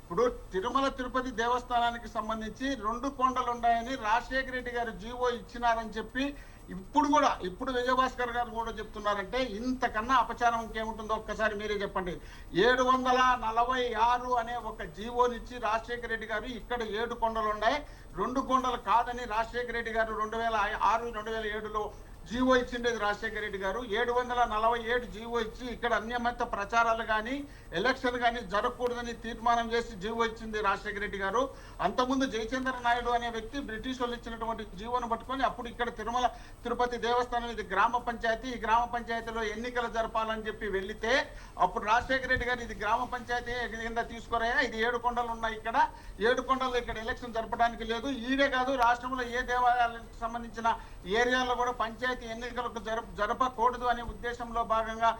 ఇప్పుడు తిరుమల తిరుపతి దేవస్థానానికి సంబంధించి 2 కొండలు ఉన్నాయని రాజశేఖర రెడ్డి గారు జీవో ఇచ్చినారని చెప్పి ఇప్పుడు విజయభాస్కర్ గారు కూడా చెప్తున్నారంటే ఇంతకన్నా అపచారం ఇంకేముంటుందో ఒక్కసారి మీరే చెప్పండి. 746 అనే ఒక జీవోనిచ్చి రాజశేఖర రెడ్డి గారు ఇక్కడ 7 కొండలు ఉన్నాయి, 2 కొండలు కాదని రాజశేఖర రెడ్డి గారు 2006 2007లో జీవో ఇచ్చిండేది రాజశేఖర రెడ్డి గారు. 747 జీవో ఇచ్చి ఇక్కడ అన్యమత ప్రచారాలు కానీ ఎలక్షన్ కానీ జరగకూడదని తీర్మానం చేసి జీవో ఇచ్చింది రాజశేఖర రెడ్డి గారు. అంతకుముందు జయచంద్ర నాయుడు అనే వ్యక్తి బ్రిటిష్ వాళ్ళు ఇచ్చినటువంటి జీవోను పట్టుకొని అప్పుడు ఇక్కడ తిరుమల తిరుపతి దేవస్థానం ఇది గ్రామ పంచాయతీ, ఈ గ్రామ పంచాయతీలో ఎన్నికలు జరపాలని చెప్పి వెళ్లితే అప్పుడు రాజశేఖర రెడ్డి గారు ఇది గ్రామ పంచాయతీ కింద తీసుకురాయా, ఇది 7 కొండలు ఉన్నాయి, ఇక్కడ 7 కొండలు ఇక్కడ ఎలక్షన్ జరపడానికి లేదు. ఈడే కాదు రాష్ట్రంలో ఏ దేవాలయాలకు సంబంధించిన ఏరియాలో కూడా పంచాయతీ ఎన్నికలకు జరపకూడదు అనే ఉద్దేశంలో భాగంగా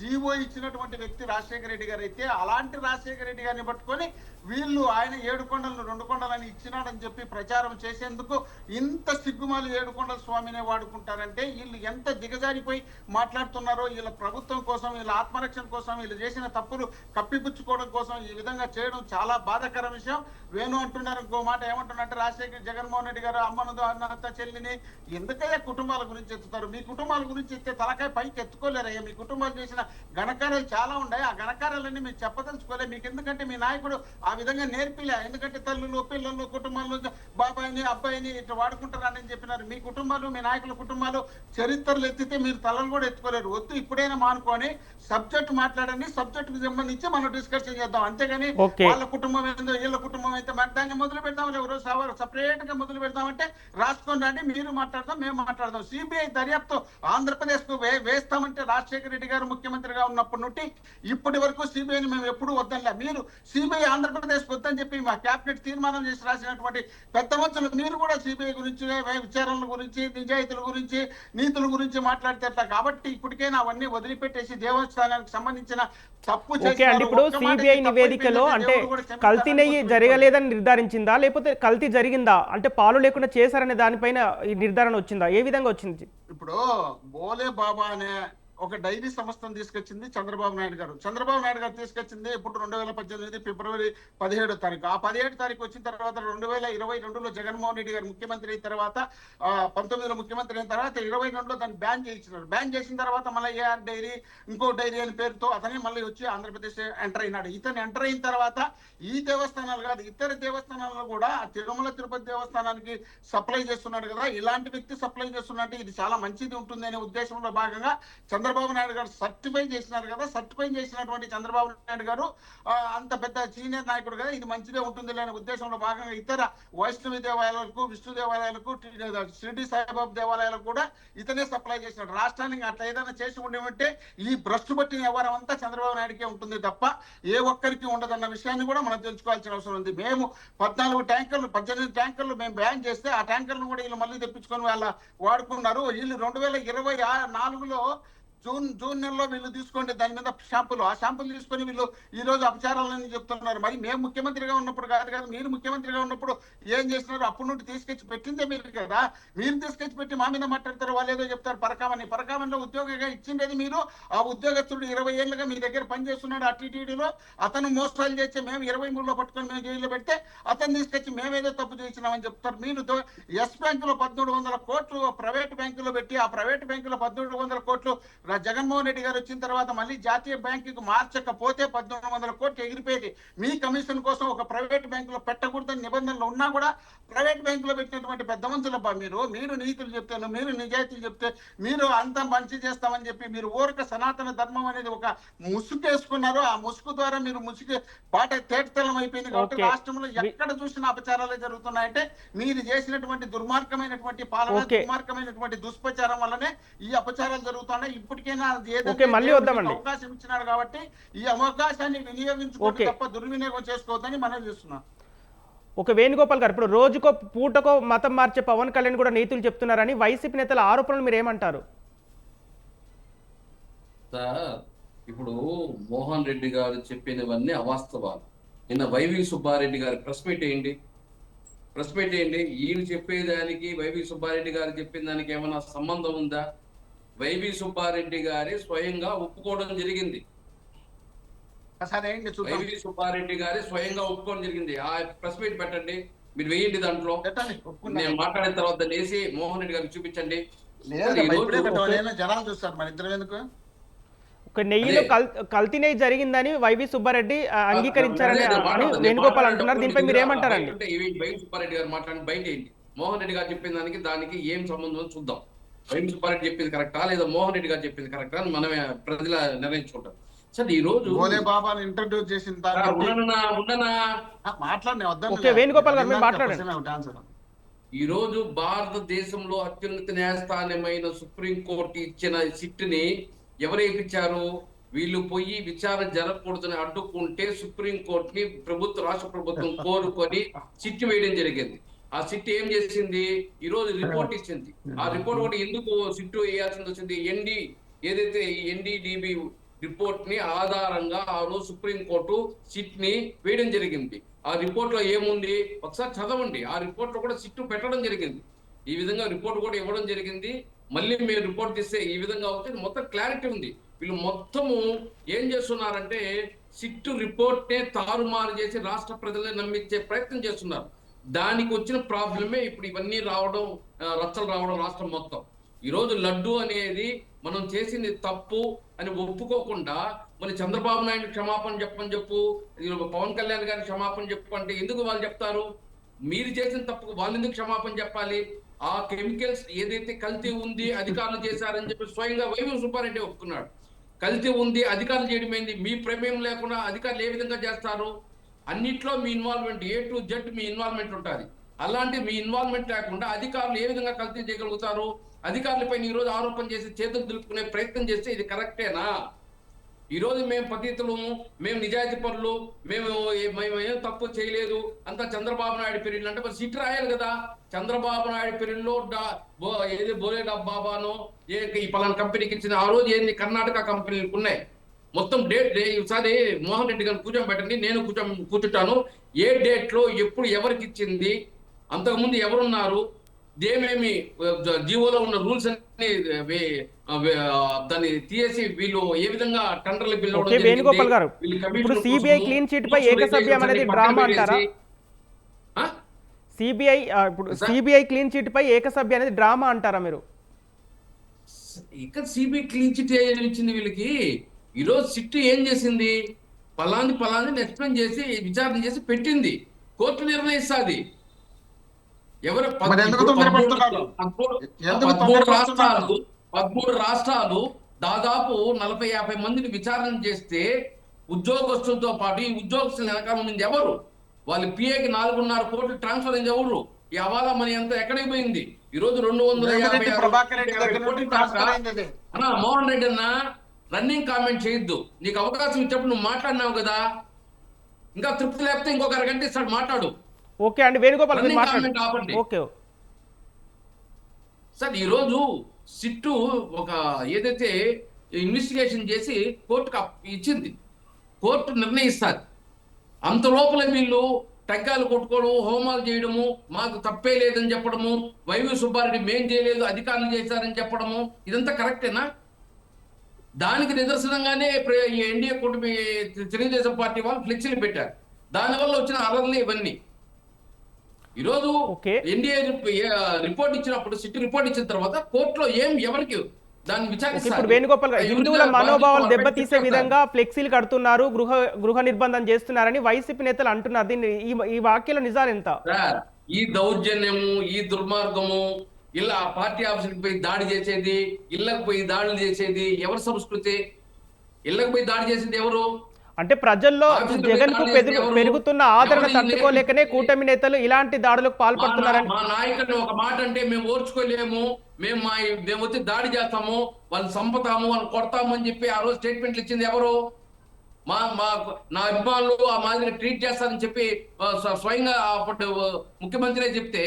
జీవో ఇచ్చినటువంటి వ్యక్తి రాజశేఖర రెడ్డి గారు అయితే అలాంటి రాజశేఖర రెడ్డి గారిని పట్టుకొని వీళ్ళు ఆయన 7 కొండలను 2 కొండలని ఇచ్చినాడని చెప్పి ప్రచారం చేసేందుకు ఇంత సిగ్గుమాలి 7 కొండల స్వామినే వాడుకుంటారంటే వీళ్ళు ఎంత దిగజారిపోయి మాట్లాడుతున్నారో, వీళ్ళ ప్రభుత్వం కోసం, వీళ్ళ ఆత్మరక్షణ కోసం, వీళ్ళు చేసిన తప్పులు కప్పిపుచ్చుకోవడం కోసం ఈ విధంగా చేయడం చాలా బాధాకర విషయం. వేణు అంటున్నారు ఇంకో మాట, ఏమంటున్నారంటే రాజశేఖర జగన్మోహన్ రెడ్డి గారు అమ్మను అన్నత చెల్లిని ఎందుకయ్యా కుటుంబాల గురించి ఎత్తుతారు? మీ కుటుంబాల గురించి ఎత్తే తలకాయ పైకి ఎత్తుకోలేరయ్యా. మీ కుటుంబాలు చేసిన ఘనకార్యాలు చాలా ఉన్నాయి, ఆ ఘనకార్యాలన్నీ మీరు చెప్పదలుచుకోలే. మీకు ఎందుకంటే మీ నాయకుడు ఆ విధంగా నేర్పిలే. ఎందుకంటే తల్లులు పిల్లలు కుటుంబాలు బాబాయిని అబ్బాయిని ఇట్లా వాడుకుంటారని చెప్పినారు. మీ కుటుంబాలు మీ నాయకుల కుటుంబాలు చరిత్రలు ఎత్తితే మీరు తలలు కూడా ఎత్తుకోలేరు. వద్దు, ఇప్పుడైనా మానుకొని సబ్జెక్ట్ మాట్లాడండి, సబ్జెక్ట్ కు సంబంధించి మనం డిస్కషన్ చేద్దాం. అంతేగాని వాళ్ళ కుటుంబం ఏందో వీళ్ళ కుటుంబం అయితే దాన్ని మొదలు పెడతాం, ఎవరో సపరేట్ గా మొదలు పెడతామంటే రాసుకొని రండి, మీరు మాట్లాడదాం, మేము మాట్లాడదాం. సిబిఐ దర్యాప్తు ఆంధ్రప్రదేశ్ కు వేస్తామంటే రాజశేఖర రెడ్డి గారు ముఖ్యమంత్రిగా ఉన్నప్పటి నుండి ఇప్పటి వరకు సిబిఐని మేము ఎప్పుడు వద్దనిలే. మీరు సిబిఐ ఆంధ్రప్రదేశ్ వద్దని చెప్పి మా క్యాబినెట్ తీర్మానం చేసి రాసినటువంటి పెద్ద మనుషులు మీరు కూడా సిబిఐ గురించి, విచారణల గురించి, నిజాయితీల గురించి, నీతుల గురించి మాట్లాడితే కాబట్టి ఇప్పటికైనా అవన్నీ వదిలిపెట్టేసి దేవస్థానానికి సంబంధించిన తప్పు అండి. ఇప్పుడు సిబిఐ నివేదికలో అంటే కల్తీ నెయ్యి జరగలేదని నిర్ధారించిందా, లేకపోతే కల్తీ జరిగిందా, అంటే పాలు లేకుండా చేశారనే దానిపైన ఈ నిర్ధారణ వచ్చిందా? ఏ విధంగా వచ్చింది? ఇప్పుడు బోలే బాబా అనే ఒక డైరీ సంస్థను తీసుకొచ్చింది చంద్రబాబు నాయుడు గారు తీసుకొచ్చింది ఇప్పుడు 2018 ఫిబ్రవరి 17వ తారీఖు. ఆ 17వ తారీఖు వచ్చిన తర్వాత 2022లో జగన్మోహన్ రెడ్డి గారు ముఖ్యమంత్రి అయిన తర్వాత 19లో ముఖ్యమంత్రి అయిన తర్వాత 22లో దాన్ని బ్యాన్ చేయించినారు. బ్యాన్ చేసిన తర్వాత మళ్ళీ ఏఆర్ డైరీ ఇంకో డైరీ అనే పేరుతో అతనే మళ్ళీ వచ్చి ఆంధ్రప్రదేశ్ ఎంటర్ అయినాడు. ఇతను ఎంటర్ అయిన తర్వాత ఈ దేవస్థానాలు కాదు ఇతర దేవస్థానాల్లో కూడా తిరుమల తిరుపతి దేవస్థానానికి సప్లై చేస్తున్నాడు కదా, ఇలాంటి వ్యక్తి సప్లై చేస్తున్నట్టు ఇది చాలా మంచిది ఉంటుంది అనే ఉద్దేశంలో భాగంగా చంద్రబాబు నాయుడు గారు సర్టిఫై చేసినారు కదా. సర్టిఫై చేసినటువంటి చంద్రబాబు నాయుడు గారు అంత పెద్ద సీనియర్ నాయకుడు కదా, ఇది మంచిదే ఉంటుంది అనే ఉద్దేశంలో భాగంగా ఇతర వైష్ణవి దేవాలయాలకు, విష్ణు దేవాలయాలకు, షిరిడి సాయిబాబా దేవాలయాలకు కూడా ఇతనే సప్లై చేసినాడు. రాష్ట్రానికి అట్లా ఏదైనా చేసి ఉండేమంటే ఈ భ్రష్టు పట్టిన వ్యవహారం అంతా చంద్రబాబు నాయుడుకే ఉంటుంది తప్ప ఏ ఒక్కరికి ఉండదన్న విషయాన్ని కూడా మనం తెలుసుకోవాల్సిన అవసరం ఉంది. మేము 18 ట్యాంకర్లు మేము బ్యాన్ చేస్తే ఆ ట్యాంకర్లను కూడా వీళ్ళు మళ్ళీ తెప్పించుకొని వాళ్ళ వాడుకున్నారు. వీళ్ళు 2024లో జూన్ నెలలో వీళ్ళు తీసుకోండి దాని మీద షాంపులు, ఆ షాంపులు తీసుకొని వీళ్ళు ఈ రోజు అపచారాలని చెప్తున్నారు. మరి మేము ముఖ్యమంత్రిగా ఉన్నప్పుడు కాదు మీరు ముఖ్యమంత్రిగా ఉన్నప్పుడు ఏం చేస్తున్నారు? అప్పటి నుండి తీసుకొచ్చి పెట్టిందే మీరు కదా, మీరు తీసుకొచ్చి పెట్టి మా మీద మాట్లాడతారు. వాళ్ళు ఏదో చెప్తారు పరకామణిలో ఉద్యోగిగా ఇచ్చిండేది మీరు. ఆ ఉద్యోగస్తుడు 20 ఏళ్ళుగా మీ దగ్గర పనిచేస్తున్నాడు ఆ టీటీడీలో. అతను మోసాలు చేస్తే మేము 23లో పట్టుకొని మేము జైల్లో పెడితే అతను తీసుకొచ్చి మేమేదో తప్పు చేసినామని చెప్తారు. మీరు ఎస్ బ్యాంకులో 1300 కోట్లు ప్రైవేట్ బ్యాంకులో పెట్టి ఆ ప్రైవేట్ బ్యాంకులో 1300 కోట్లు ఇప్పుడు ఆ జగన్మోహన్ రెడ్డి గారు వచ్చిన తర్వాత మళ్ళీ జాతీయ బ్యాంకుకి మార్చకపోతే 1,800 కోట్లు ఎగిరిపోయేది. మీ కమిషన్ కోసం ఒక ప్రైవేట్ బ్యాంకులో పెట్టకూడదని నిబంధనలు ఉన్నా కూడా ప్రైవేట్ బ్యాంకులో పెట్టినటువంటి పెద్ద మనుషులబ్బా మీరు నీతులు చెప్తాను, మీరు నిజాయితీలు చెప్తే మీరు అంతా మంచి చేస్తామని చెప్పి మీరు ఊరక సనాతన ధర్మం అనేది ఒక ముసుగు వేసుకున్నారు. ఆ ముసుగు ద్వారా మీరు ముసుగు పాట తేటతెల్లం అయిపోయింది కాబట్టి Okay. రాష్ట్రంలో ఎక్కడ చూసిన అపచారాలే జరుగుతున్నాయంటే మీరు చేసినటువంటి దుర్మార్గమైనటువంటి పాలన, Okay. దుర్మార్గమైనటువంటి దుష్ప్రచారం వల్లనే ఈ అపచారాలు జరుగుతున్నాయి. ఇప్పటికైనా Okay, మళ్ళీ వద్దామండి. అవకాశం ఇచ్చినారు కాబట్టి ఈ అవకాశాన్ని వినియోగించుకోండి Okay. తప్ప దుర్వినియోగం చేసుకోవద్దని మనం చేస్తున్నాం. ఒక వేణుగోపాల్ గారు, ఇప్పుడు రోజుకో పూటకో మతం మార్చే పవన్ కళ్యాణ్ కూడా నీతులు చెప్తున్నారని వైసీపీ నేతల ఆరోపణలు మీరు ఏమంటారు? సార్ ఇప్పుడు మోహన్ రెడ్డి గారు చెప్పినవన్నీ అవాస్తవాలు. నిన్న వైవి సుబ్బారెడ్డి గారి ప్రెస్ మీట్ ఏంటి? ఈయన చెప్పేదానికి వైవి సుబ్బారెడ్డి గారు చెప్పిన దానికి ఏమైనా సంబంధం ఉందా? వైవి సుబ్బారెడ్డి గారే స్వయంగా ఒప్పుకోవడం జరిగింది. సరే అండి, చూద్దాం. వైవి సుబ్బారెడ్డి గారే స్వయంగా ఒప్పుకోవడం జరిగింది. ఆ ప్రెస్ మీట్ పెట్టండి, మీరు వేయండి దాంట్లో. పెట్టండి, ఒప్పుకున్నా. నేను మాట్లాడిన తర్వాత దాన్ని వేసి మోహన్ రెడ్డి గారికి చూపించండి. లేదబ్బా, ఈరోజు ఇప్పుడే పెట్టాలి. జనాలు చూస్తారు, మన ఇద్దరం ఎందుకు? ఒక నెయ్యిలో కల్తీ నెయ్యి జరిగిందని వైవి సుబ్బారెడ్డి అంగీకరించారని వేణుగోపాల్ అంటున్నారు. దీనిపై మీరు ఏమంటారండి? వైవి సుబ్బారెడ్డి గారు మాట్లాడిన బయట ఏంటి? మోహన్ రెడ్డి గారు చెప్పిన దానికి ఏం సంబంధం చూద్దాం. వైవి సుబ్బారెడ్డి చెప్పింది కరెక్టా లేదా మోహన్ రెడ్డి గారు చెప్పింది కరెక్టా అని మనమే ప్రజల నిర్ణయించుకుంటాం. సరే, ఈ రోజు భోలే బాబాని ఇంట్రడ్యూస్ చేసిన ఓకే, వేణుగోపాల్ గారు మీరు మాట్లాడండి. ఈ రోజు భారతదేశంలో అత్యున్నత న్యాయస్థానమైన సుప్రీంకోర్టు ఇచ్చిన సిట్టుని ఎవరు వేయించారు? వీళ్ళు పోయి విచారణ జరగకూడదని అడ్డుకుంటే సుప్రీంకోర్టుని రాష్ట్ర ప్రభుత్వం కోరుకొని సిట్టు వేయడం జరిగింది. ఆ సిట్టు ఏం చేసింది? ఈ రోజు రిపోర్ట్ ఇచ్చింది. ఆ రిపోర్ట్ కూడా ఎందుకు సిట్టు వేయాల్సింది వచ్చింది? ఏదైతే ఎన్డీడీబీ రిపోర్ట్ ని ఆధారంగా ఆ రోజు సుప్రీంకోర్టు సిట్ ని వేయడం జరిగింది. ఆ రిపోర్ట్ లో ఏముంది ఒకసారి చదవండి. ఆ రిపోర్ట్ లో కూడా సిట్టు పెట్టడం జరిగింది. ఈ విధంగా రిపోర్ట్ కూడా ఇవ్వడం జరిగింది. మళ్ళీ మీరు రిపోర్ట్ తీస్తే ఈ విధంగా అవుతుంది. మొత్తం క్లారిటీ ఉంది. వీళ్ళు మొత్తము ఏం చేస్తున్నారంటే సిట్టు రిపోర్ట్ నే తారుమారు చేసి రాష్ట్ర ప్రజల్ని నమ్మించే ప్రయత్నం చేస్తున్నారు. దానికి వచ్చిన ప్రాబ్లమే ఇప్పుడు ఇవన్నీ రావడం, రచ్చలు రావడం రాష్ట్రం మొత్తం. ఈ రోజు లడ్డు అనేది మనం చేసింది తప్పు అని ఒప్పుకోకుండా మరి చంద్రబాబు నాయుడు క్షమాపణ చెప్పు, పవన్ కళ్యాణ్ గారికి క్షమాపణ చెప్పు అంటే ఎందుకు వాళ్ళు చెప్తారు? మీరు చేసిన తప్పుకు వాళ్ళు ఎందుకు క్షమాపణ చెప్పాలి? ఆ కెమికల్స్ ఏదైతే కల్తీ ఉంది అధికారులు చేశారని చెప్పి స్వయంగా వైవి సుబ్బారెడ్డి ఒప్పుకున్నాడు. కల్తీ ఉంది, అధికారులు చేయడం ఏంది? మీ ప్రమేయం లేకుండా అధికారులు ఏ విధంగా చేస్తారు? అన్నిట్లో మీ ఇన్వాల్వ్మెంట్, A to Z మీ ఇన్వాల్వ్మెంట్ ఉంటుంది. అలాంటి మీ ఇన్వాల్వ్మెంట్ లేకుండా అధికారులు ఏ విధంగా కల్తీ చేయగలుగుతారు? అధికారులపై ఈ రోజు ఆరోపణ చేసి చేతులు దులుపుకునే ప్రయత్నం చేస్తే ఇది కరెక్టేనా? ఈ రోజు మేము పతితులము, మేము నిజాయితీ పరులు, మేము ఏం తప్పు చేయలేదు అంతా చంద్రబాబు నాయుడు పీరియడ్ అంటే మరి సిట్ రాయాలి కదా. చంద్రబాబు నాయుడు పీరియడ్లో ఏది బోలే బాబానో ఈ పలానా కంపెనీకి ఇచ్చిన ఆ రోజు ఏంది కర్ణాటక కంపెనీలకు ఉన్నాయి. మొత్తం డేట్ ఈసారి మోహన్ రెడ్డి గారిని కూర్చోబెట్టండి, నేను కూర్చుంటాను. ఏ డేట్ లో ఎప్పుడు ఎవరికి ఇచ్చింది, అంతకుముందు ఎవరున్నారు, ఏమేమి జీవోలో ఉన్న రూల్స్ అన్ని దాన్ని తీసి వీళ్ళు ఏ విధంగా టెండర్లు బిల్ అవ్వడం. వేణుగోపాల్ గారు, ఇప్పుడు సిబిఐ క్లీన్ చిట్ పై ఏకసభ్యం అనేది డ్రామా అంటారా? సిబిఐ క్లీన్ చిట్ పై ఏకసభ్యం అనేది డ్రామా అంటారా మీరు? ఇక్కడ సిబిఐ క్లీన్ చిట్ ఇచ్చింది వీళ్ళకి. ఈరోజు సిట్ ఏం చేసింది? పలాంది ఎక్స్ప్లెయిన్ చేసి విచారణ చేసి పెట్టింది. కోర్టు నిర్ణయిస్తుంది. 13 రాష్ట్రాలు దాదాపు 40-50 మందిని విచారణ చేస్తే ఉద్యోగస్తులతో పాటు ఈ ఉద్యోగస్తుల వెనకాల ఉంది ఎవరు? వాళ్ళు పిఏకి 4.5 కోట్లు ట్రాన్స్ఫర్ అయింది ఎవరు? ఈ హవాలా మనీ అంతా ఎక్కడికి పోయింది? ఈ రోజు 250 మోహన్ రెడ్డి అన్న రన్నింగ్ కామెంట్ చేయొద్దు. నీకు అవకాశం ఇచ్చినప్పుడు నువ్వు మాట్లాడినావు కదా, ఇంకా తృప్తి లేకపోతే ఇంకొక అరగంట ఇస్తాడు, మాట్లాడు. ఓకే అండి, వేణుగోపాల్ ఓకే సార్. ఈరోజు సిట్టు ఒక ఏదైతే ఇన్వెస్టిగేషన్ చేసి కోర్టుకు ఇచ్చింది, కోర్టు నిర్ణయిస్తారు. అంత లోపల వీళ్ళు టెంకాయలు కొట్టుకోవడం, హోమాలు చేయడము, మాకు తప్పే లేదని చెప్పడము, వైవి సుబ్బారెడ్డి మేం చేయలేదు అధికారులు చేశారని చెప్పడము, ఇదంతా కరెక్టేనా? దానికి నిదర్శనంగానే ఎన్డీఏ కూటమి తెలుగుదేశం పార్టీ వాళ్ళు ఫ్లెక్సీలు పెట్టారు. దానివల్ల వచ్చిన అలర్లు ఇవన్నీ. ఈరోజు ఎన్డీఏ రిపోర్ట్ ఇచ్చినప్పుడు సిట్ రిపోర్ట్ ఇచ్చిన తర్వాత కోర్టులో ఎవరికి దాన్ని ఇప్పుడు విచారిస్తారు. వేణుగోపాల్ గారు, హిందువుల మనోభావాలు దెబ్బతీసే విధంగా ఫ్లెక్సీలు కడుతున్నారు, గృహ నిర్బంధం చేస్తున్నారని వైసీపీ నేతలు అంటున్నారు. దీన్ని ఈ వ్యాఖ్యల నిజాలు ఎంత? సార్, ఈ దౌర్జన్యము, ఈ దుర్మార్గము, ఇలా పార్టీ ఆఫీసులకు పోయి దాడి చేసేది, ఇళ్లకు పోయి దాడులు చేసేది ఎవరి సంస్కృతి? ఇళ్లకు పోయి దాడి చేసేది ఎవరు? అంటే ప్రజల్లో ఆఫీసులకు జగన్ కు పోయి దాడి చేసేది ఎవరు? పెరుగుతున్న ఆదరణ ఎవరు దీన్ని తట్టుకోలేకనే నేర్పించింది? కూటమి నేతలు ఇలాంటి దాడులకు పాల్పడుతున్నారని. మా నాయకుడిని ఒక మాట అంటే మేము ఓర్చుకోలేము, మేము వచ్చి దాడి చేస్తాము, వాళ్ళని చంపుతాము, వాళ్ళని కొడతాము అని చెప్పి ఆ రోజు స్టేట్మెంట్లు ఇచ్చింది ఎవరు? నా అభిమానులు ఆ మాదిరి ట్రీట్ చేస్తారని చెప్పి స్వయంగా అప్పుడు ముఖ్యమంత్రి చెప్తే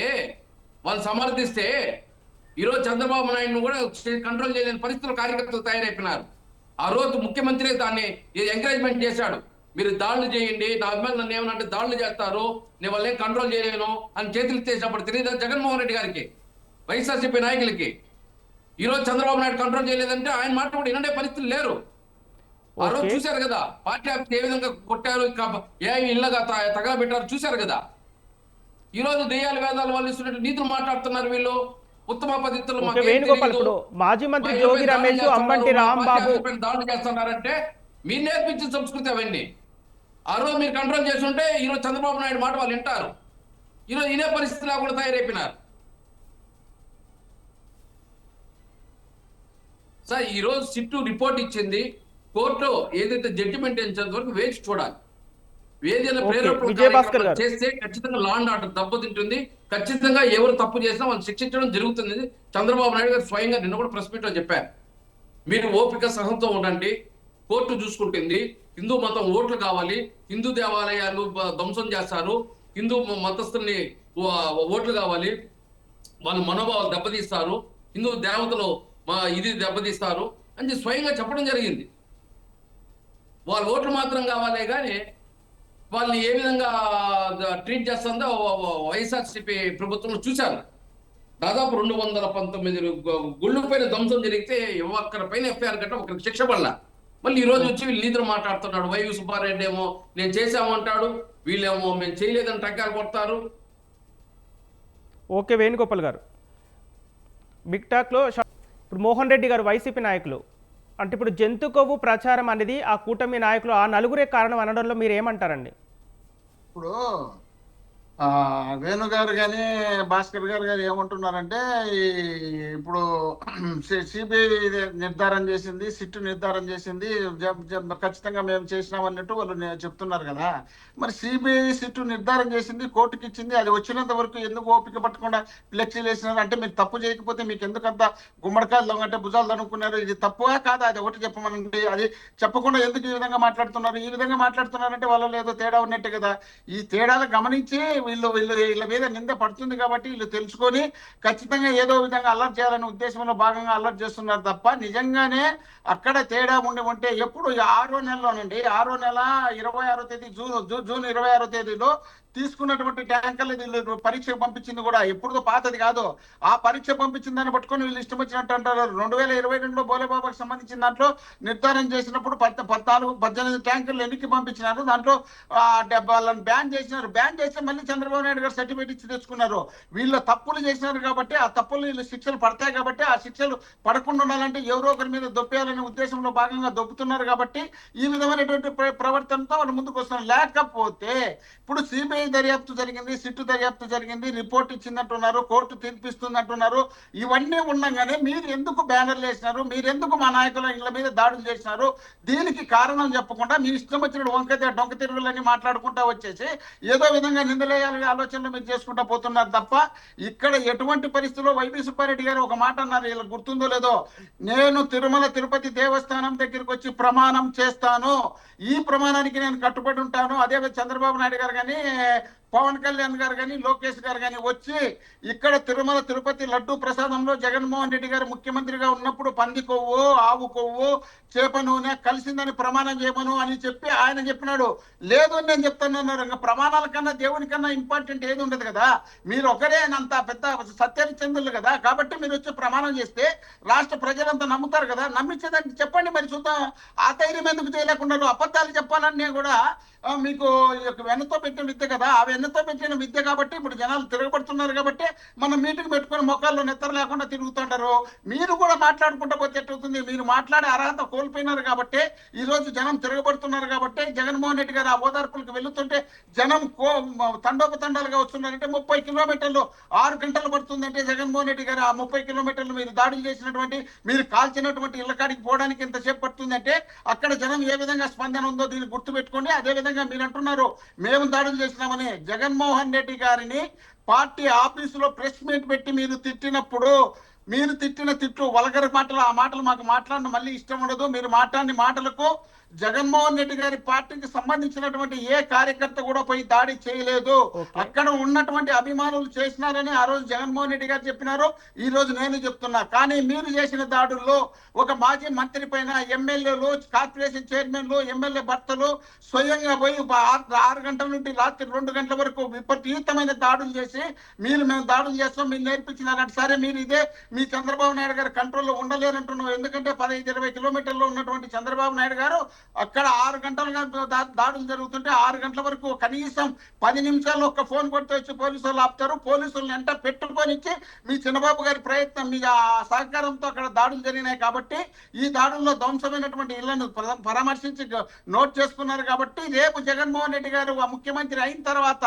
వాళ్ళు సమర్థిస్తే, ఈరోజు చంద్రబాబు నాయుడును కూడా కంట్రోల్ చేయలేని పరిస్థితులు కార్యకర్తలు తయారైపోయినారు. ఆ రోజు ముఖ్యమంత్రి దాన్ని ఎంకరేజ్మెంట్ చేశాడు, మీరు దాడులు చేయండి, నా అభిమానులు నన్ను ఏమనంటే దాడులు చేస్తారు, నేను వాళ్ళని కంట్రోల్ చేయలేను అని చేతులు ఎత్తేసినప్పుడు తెలియదు జగన్మోహన్ రెడ్డి గారికి, వైఎస్ఆర్సీపీ నాయకులకి. ఈరోజు చంద్రబాబు నాయుడు కంట్రోల్ చేయలేదంటే ఆయన మాట కూడా వినడే పరిస్థితులు లేరు. ఆ రోజు చూశారు కదా పార్టీ ఆఫీస్ ఏ విధంగా కొట్టారు, ఏ ఇళ్ళగా తగలబెట్టారు చూశారు కదా. ఈ రోజు దెయ్యాలు వేదాలు వాళ్ళు ఇస్తున్నట్టు నీతులు మాట్లాడుతున్నారు వీళ్ళు. ఉత్తమ పద్ధతులు వేణుగోపాల్, ఇప్పుడు మాజీ మంత్రి జోగి రమేష్, అంబంటి రాంబాబు దాడులు చేస్తున్నారంటే మీరు నేర్పించిన సంస్కృతి అవన్నీ. ఆ రోజు మీరు కంట్రోల్ చేస్తుంటే ఈరోజు చంద్రబాబు నాయుడు మాట వాళ్ళు వింటారు. ఈరోజు ఇదే పరిస్థితిలా కూడా తయారైపోయినారు. సార్, ఈ రోజు సిట్టు రిపోర్ట్ ఇచ్చింది, కోర్టు ఏదైతే జడ్జిమెంట్ ఇచ్చేంత వరకు వేచి చూడాలి. ఏదైనా ప్రేరేపణ చేస్తే ఖచ్చితంగా లా అండ్ ఆర్డర్ దెబ్బతింటుంది. ఖచ్చితంగా ఎవరు తప్పు చేసినా వాళ్ళు శిక్షించడం జరుగుతుంది. చంద్రబాబు నాయుడు గారు స్వయంగా నిన్న కూడా ప్రెస్ మీట్ లో చెప్పారు, మీరు ఓపిక సహనంతో ఉండండి, కోర్టు చూసుకుంటుంది. హిందూ మతం ఓట్లు కావాలి, హిందూ దేవాలయాలు ధ్వంసం చేస్తారు, హిందూ మతస్థుల్ని ఓట్లు కావాలి, వాళ్ళ మనోభావాలు దెబ్బతీస్తారు, హిందూ దేవతలు ఇది దెబ్బతీస్తారు అని స్వయంగా చెప్పడం జరిగింది. వాళ్ళ ఓట్లు మాత్రం కావాలే కానీ వాళ్ళని ఏ విధంగా ట్రీట్ చేస్తుందో వైఎస్ఆర్సీపీ ప్రభుత్వంలో చూశారు. దాదాపు 219 గుళ్ళు పైన ధ్వంసం జరిగితే ఒక్కరి పైన ఎఫ్ఐఆర్ కట్ట ఒకరికి శిక్ష పడలా. మళ్ళీ ఈ రోజు వచ్చి వీళ్ళు లీడర్ మాట్లాడుతున్నాడు, వైవి సుబ్బారెడ్డి ఏమో నేను చేశామంటాడు, వీళ్ళేమో మేము చేయలేదని టంకాలు కొడతారు. ఓకే వేణుగోపాల్ గారు, బిగ్ టాక్లో ఇప్పుడు మోహన్ రెడ్డి గారు వైసీపీ నాయకులు అంటే ఇప్పుడు జంతు కొవ్వు ప్రచారం అనేది ఆ కూటమి నాయకులు ఆ నలుగురే కారణం అనడంలో మీరు ఏమంటారండి? ఇప్పుడు వేణు గారు కానీ భాస్కర్ గారు కానీ ఏమంటున్నారంటే ఇప్పుడు సిబిఐ నిర్ధారణ చేసింది, సిట్ నిర్ధారణ చేసింది, ఖచ్చితంగా మేము చేసినామన్నట్టు వాళ్ళు చెప్తున్నారు కదా. మరి సిబిఐ సిట్ నిర్ధారణ చేసింది, కోర్టుకి ఇచ్చింది, అది వచ్చినంత వరకు ఎందుకు ఓపిక పట్టకుండా ఫ్లెక్సీలు వేసినారు? అంటే మీరు తప్పు చేయకపోతే మీకు ఎందుకు అంత గుమ్మడికాయలు దొంగంటే భుజాలు దనుకున్నారు? ఇది తప్పుగా కాదా? అది ఒకటి చెప్పమనండి. అది చెప్పకుండా ఎందుకు ఈ విధంగా మాట్లాడుతున్నారు? ఈ విధంగా మాట్లాడుతున్నారంటే వాళ్ళలో ఏదో తేడా ఉన్నట్టే కదా. ఈ తేడాలు గమనించి వీళ్ళ మీద నింద పడుతుంది కాబట్టి వీళ్ళు తెలుసుకొని ఖచ్చితంగా ఏదో విధంగా అలర్ట్ చేయాలనే ఉద్దేశంలో భాగంగా అలర్ట్ చేస్తున్నారు తప్ప నిజంగానే అక్కడ తేడా ఉంటే ఎప్పుడు 6వ నెలలోనండి, 6వ నెల 26వ తేదీ జూన్ 26వ తేదీలో తీసుకున్నటువంటి ట్యాంకర్లు పరీక్ష పంపించింది కూడా ఎప్పుడుదో పాతది కాదు. ఆ పరీక్ష పంపించిన దాన్ని పట్టుకొని వీళ్ళు ఇష్టం వచ్చినట్టు అంటారు. 2022లో బోలేబాబాకి సంబంధించిన దాంట్లో నిర్ధారణ చేసినప్పుడు 18 ట్యాంకర్లు ఎన్నికి పంపించినారు. దాంట్లో వాళ్ళని బ్యాన్ చేసినారు. బ్యాన్ చేస్తే మళ్ళీ చంద్రబాబు నాయుడు గారు సర్టిఫికేట్ ఇచ్చి తెచ్చుకున్నారు. వీళ్ళు తప్పులు చేసినారు కాబట్టి ఆ తప్పులు వీళ్ళు శిక్షలు పడతాయి కాబట్టి ఆ శిక్షలు పడకుండా ఉండాలంటే ఎవరో ఒకరి మీద దొబ్బేయాలనే ఉద్దేశంలో భాగంగా దొబ్బుతున్నారు కాబట్టి ఈ విధమైనటువంటి ప్రవర్తనతో వాళ్ళు ముందుకు వస్తున్నారు. లేకపోతే ఇప్పుడు సిబిఐ దర్యాప్తు జరిగింది, సిట్టు దర్యాప్తు జరిగింది, రిపోర్ట్ ఇచ్చిందంటున్నారు, కోర్టు తీర్పిస్తుందంటున్నారు. ఇవన్నీ ఉండగానే మీరు ఎందుకు బ్యానర్లు వేసినారు? మీరెందుకు మా నాయకుల ఇళ్ల మీద దాడులు చేసినారు? దీనికి కారణం చెప్పకుండా మీ ఇష్టం వచ్చిన డొంక తిరుగులని మాట్లాడుకుంటా వచ్చేసి ఏదో విధంగా నిందలేయాలనే ఆలోచనలు మీరు చేసుకుంటా పోతున్నారు తప్ప ఇక్కడ ఎటువంటి పరిస్థితుల్లో వైవి సుబ్బారెడ్డి గారు ఒక మాట అన్నారు, ఇలా గుర్తుందో లేదో, నేను తిరుమల తిరుపతి దేవస్థానం దగ్గరికి వచ్చి ప్రమాణం చేస్తాను, ఈ ప్రమాణానికి నేను కట్టుబడి ఉంటాను. అదే చంద్రబాబు నాయుడు గారు కానీ పవన్ కళ్యాణ్ గారు కానీ లోకేష్ గారు కానీ వచ్చి ఇక్కడ తిరుమల తిరుపతి లడ్డు ప్రసాదంలో జగన్మోహన్ రెడ్డి గారు ముఖ్యమంత్రిగా ఉన్నప్పుడు పంది కొవ్వు, ఆవు కొవ్వు, చేప నూనె కలిసిందని ప్రమాణం చేయమను అని చెప్పి ఆయన చెప్పినాడు. లేదు అని నేను చెప్తానన్నారు. ఇంకా ప్రమాణాల కన్నా దేవుని కన్నా ఇంపార్టెంట్ ఏది ఉండదు కదా. మీరు ఒకరే అంత పెద్ద సత్యచంద్రులు కదా, కాబట్టి మీరు వచ్చి ప్రమాణం చేస్తే రాష్ట్ర ప్రజలంతా నమ్ముతారు కదా. నమ్మించేదానికి చెప్పండి మరి చూద్దాం. ఆ ధైర్యం ఎందుకు చేయలేకుండా అబద్ధాలు చెప్పాలన్నీ కూడా మీకు వెనతో పెట్టిన విద్య కదా. ఆ వెన్నతో పెట్టిన విద్య కాబట్టి ఇప్పుడు జనాలు తిరగబడుతున్నారు కాబట్టి మనం మీటింగ్ పెట్టుకొని మొక్కల్లో నిద్ర లేకుండా తిరుగుతుంటారు. మీరు కూడా మాట్లాడుకుంటూ పోతే ఎట్లవుతుంది? మీరు మాట్లాడే అర్హత కోల్పోయినారు కాబట్టి ఈ రోజు జనం తిరగబడుతున్నారు కాబట్టి జగన్మోహన్ రెడ్డి గారు ఆ ఓదార్పులకు వెళుతుంటే జనం తండోపతండాలుగా వస్తున్నారంటే 30 కిలోమీటర్లు 6 గంటలు పడుతుందంటే జగన్మోహన్ రెడ్డి గారు ఆ 30 కిలోమీటర్లు మీరు దాడులు చేసినటువంటి మీరు కాల్చినటువంటి ఇళ్ల కాడికి పోవడానికి ఎంతసేపు పడుతుందంటే అక్కడ జనం ఏ విధంగా స్పందన ఉందో దీన్ని గుర్తు పెట్టుకోండి. అదే విధంగా మీరు అంటున్నారు మేము దాడులు చేసినామని. జగన్మోహన్ రెడ్డి గారిని పార్టీ ఆఫీసులో ప్రెస్ మీట్ పెట్టి మీరు తిట్టినప్పుడు మీరు తిట్టిన తిట్లు వల్గర్ మాటలు, ఆ మాటలు మాకు మాట్లాడిన మళ్ళీ ఇష్టం ఉండదు. మీరు మాట్లాడిన మాటలకు జగన్మోహన్ రెడ్డి గారి పార్టీకి సంబంధించినటువంటి ఏ కార్యకర్త కూడా పోయి దాడి చేయలేదు. అక్కడ ఉన్నటువంటి అభిమానులు చేసినారని ఆ రోజు జగన్మోహన్ రెడ్డి గారు చెప్పినారు, ఈ రోజు నేను చెప్తున్నా. కానీ మీరు చేసిన దాడుల్లో ఒక మాజీ మంత్రి పైన ఎమ్మెల్యేలు, కార్పొరేషన్ చైర్మన్లు, ఎమ్మెల్యే భర్తలు స్వయంగా పోయి 6 గంటల నుండి రాత్రి 2 గంటల వరకు విపరీతమైన దాడులు చేసి మేము దాడులు చేస్తాం మీరు నేర్పించినారంటే సరే మీరు ఇదే మీ చంద్రబాబు నాయుడు గారు కంట్రోల్లో ఉండలేరంటున్నావు. ఎందుకంటే 15-20 కిలోమీటర్లో ఉన్నటువంటి చంద్రబాబు నాయుడు గారు అక్కడ 6 గంటలుగా దాడులు జరుగుతుంటే 6 గంటల వరకు కనీసం 10 నిమిషాల్లో ఒక ఫోన్ కొడితే వచ్చి పోలీసులు ఆపుతారు. పోలీసులను వెంట పెట్టుకొని ఇచ్చి మీ చిన్నబాబు గారి ప్రయత్నం మీ సహకారంతో అక్కడ దాడులు జరిగినాయి కాబట్టి ఈ దాడుల్లో ధ్వంసమైనటువంటి ఇళ్లను పరామర్శించి నోట్ చేసుకున్నారు. కాబట్టి రేపు జగన్మోహన్ రెడ్డి గారు ముఖ్యమంత్రి అయిన తర్వాత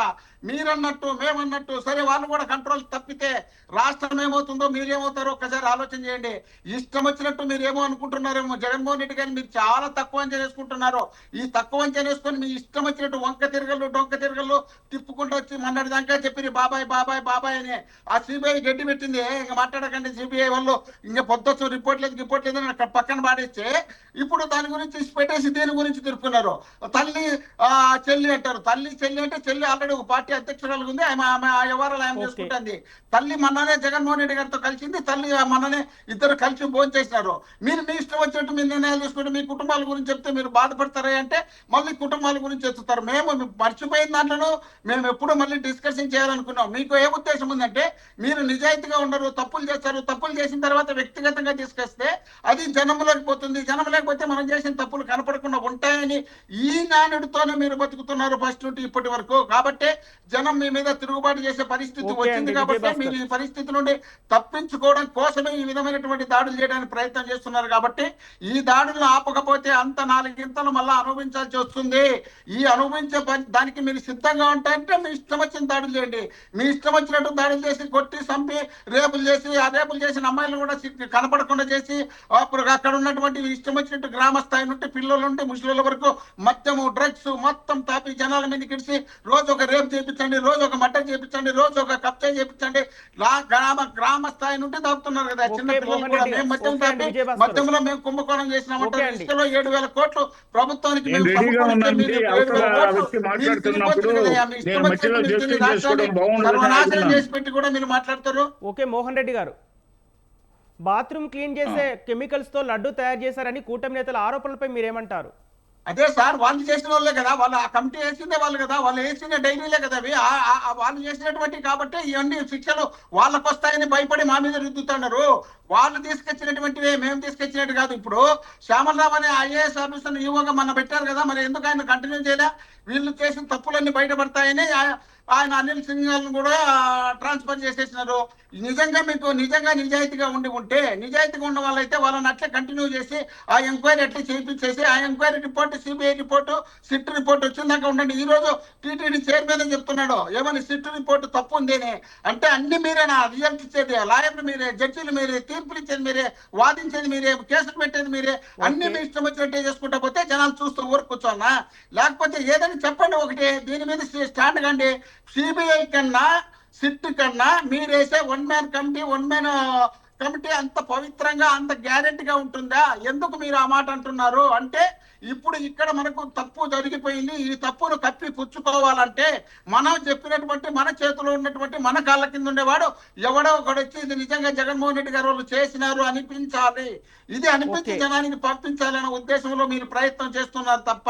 మీరన్నట్టు మేమన్నట్టు సరే వాళ్ళు కూడా కంట్రోల్ తప్పితే రాష్ట్రం ఏమవుతుందో మీరేమవుతారో ఒక్కసారి ఆలోచన చేయండి. ఇష్టం వచ్చినట్టు మీరు ఏమో అనుకుంటున్నారేమో జగన్మోహన్ రెడ్డి గారిని మీరు చాలా తక్కువ అంచనా వేసుకుంటున్నారు. ఈ తక్కువ అంచనా వేసుకొని మీ ఇష్టం వచ్చినట్టు వంక తిరగలు డొంక తిరగలు తిప్పుకుంటూ వచ్చి మొన్నటి దాకా చెప్పి బాబాయ్ బాబాయ్ బాబాయ్ అని ఆ సిబిఐ గడ్డి పెట్టింది. ఇంకా మాట్లాడకండి సిబిఐ వాళ్ళు ఇంకా పొద్దు రిపోర్ట్ లేదు అని అక్కడ పక్కన పాడేస్తే ఇప్పుడు దాని గురించి పెట్టేసి దేని గురించి తిరుపుకున్నారు. తల్లి చెల్లి అంటారు. తల్లి చెల్లి అంటే చెల్లి ఆల్రెడీ ఒక పార్టీ అధ్యక్షురాలు ఉంది, ఆమె వ్యవహారాలు ఆమె చేసుకుంటుంది. తల్లి మొన్ననే జగన్మోహన్ రెడ్డి గారితో కలిసింది, తల్లి మొన్ననే ఇద్దరు కలిసి భోజనం చేసినారు. మీరు మీ ఇష్టం వచ్చినట్టు మీరు నిర్ణయాలు తీసుకుంటే మీ కుటుంబాల గురించి చెప్తే మీరు బాధపడతారా అంటే మళ్ళీ కుటుంబాల గురించి ఎత్తుతారు. మేము మర్చిపోయిన దాంట్లో మేము ఎప్పుడు మళ్ళీ డిస్కషన్ చేయాలనుకున్నాం. మీకు ఏ ఉద్దేశం ఉందంటే మీరు నిజాయితీగా ఉండరు, తప్పులు చేస్తారు. తప్పులు చేసిన తర్వాత వ్యక్తిగతంగా తీసుకొస్తే అది జనంలోకి పోతుంది. జనం లేకపోతే మనం చేసిన తప్పులు కనపడకుండా ఉంటాయని ఈ నానుడితోనే మీరు బతుకుతున్నారు ఫస్ట్ నుండి ఇప్పటి వరకు. కాబట్టి జనం మీ మీద తిరుగుబాటు చేసే పరిస్థితి వచ్చింది కాబట్టి మీరు ఈ పరిస్థితి నుండి తప్పించుకోవడం కోసమే ఈ విధమైనటువంటి దాడులు చేయడానికి ప్రయత్నం చేస్తున్నారు. కాబట్టి ఈ దాడులను ఆపకపోతే అంత 4 గింతలు మళ్ళా అనుభవించాల్సి వస్తుంది. ఈ అనుభవించే దానికి మీరు సిద్ధంగా ఉంటాయంటే మీ ఇష్టం వచ్చిన దాడులు చేయండి. మీ ఇష్టం వచ్చినట్టు దాడులు చేసి కొట్టి చంపి రేపులు చేసి ఆ రేపులు చేసిన అమ్మాయిలు కూడా కనపడకుండా చేసి అప్పుడు అక్కడ ఉన్నటువంటి ఇష్టం వచ్చినట్టు గ్రామ స్థాయి నుండి పిల్లల నుండి ముసలిల వరకు మొత్తము డ్రగ్స్ మొత్తం తాపి జనాల మీద కిడిసి రోజు ఒక రేపు చేయించండి, రోజు ఒక మర్డర్ చేయించండి, రోజు ఒక కబ్జా చేయించండి. గ్రామ స్థాయి నుండి దాపుతున్నారు కదా చిన్న పిల్లలు కూడా. మేము మద్యం తాపి మద్యంలో మేము కుంభకోణం చేసినామంటే ఇష్టలో 7,000 కోట్లు ప్రభుత్వానికి సర్వనాశనం చేసి పెట్టి కూడా మీరు మాట్లాడతారు. ఓకే మోహన్ రెడ్డి గారు, బాత్రూమ్ క్లీన్ చేసే కెమికల్స్ తో లడ్డు తయారు చేశారని కూటమి నేతల ఆరోపణలపై మీరేమంటారు? అదే సార్, వాళ్ళు చేసిన వాళ్ళే కదా, వాళ్ళు ఆ కమిటీ వేసిందే వాళ్ళు కదా, వాళ్ళు వేసిన డైరీలే కదా అవి, వాళ్ళు చేసినటువంటి కాబట్టి ఇవన్నీ శిక్షలు వాళ్ళకు వస్తాయని భయపడి మా మీద రుద్దుతున్నారు. వాళ్ళు తీసుకొచ్చినటువంటివే, మేము తీసుకొచ్చినట్టు కాదు. ఇప్పుడు శ్యామలరావు అనే ఐఏఎస్ ఆఫీసర్ యువగా మన పెట్టారు కదా, మరి ఎందుకు ఆయన కంటిన్యూ చేయలే? వీళ్ళు చేసిన తప్పులన్నీ బయటపడతాయని ఆయన అనిల్ సింగ్ కూడా ట్రాన్స్ఫర్ చేసేసినారు. నిజంగా మీకు నిజాయితీగా ఉంటే నిజాయితీగా ఉన్న వాళ్ళైతే వాళ్ళని అట్లే కంటిన్యూ చేసి ఆ ఎంక్వైరీ అట్లే చేయించేసి ఆ enquiry report, CBI report, SIT report వచ్చిందాకా ఉండండి. ఈ రోజు టీటీడీ చైర్మన్ చెప్తున్నాడు ఏమని సిట్ రిపోర్ట్ తప్పు ఉంది అని. అంటే అన్ని మీరేనా రిజల్ట్ ఇచ్చేది? లాయర్లు మీరే, జడ్జీలు మీరే, తీర్పులు ఇచ్చేది మీరే, వాదించేది మీరే, కేసులు పెట్టేది మీరే. అన్ని మీ ఇష్టం వచ్చినట్టే చేసుకుంటా పోతే జనాలు చూస్తూ ఊరు కూర్చోన్నా? లేకపోతే ఏదని చెప్పండి ఒకటి, దీని మీద స్టాండ్ కండి. సిబిఐ కన్నా సిట్ కన్నా మీరు వేసే వన్ మ్యాన్ కమిటీ అంత పవిత్రంగా అంత గ్యారెంటీగా ఉంటుందా? ఎందుకు మీరు ఆ మాట అంటున్నారు అంటే ఇప్పుడు ఇక్కడ మనకు తప్పు జరిగిపోయింది. ఈ తప్పును కప్పి పుచ్చుకోవాలంటే మనం చెప్పినటువంటి మన చేతిలో ఉన్నటువంటి మన కాళ్ళ కింద ఉండేవాడు ఎవడో ఒకడు వచ్చి ఇది నిజంగా జగన్మోహన్ రెడ్డి గారు వాళ్ళు చేసినారు అనిపించాలి. ఇది అనిపించి జనానికి పంపించాలనే ఉద్దేశంలో మీరు ప్రయత్నం చేస్తున్నారు తప్ప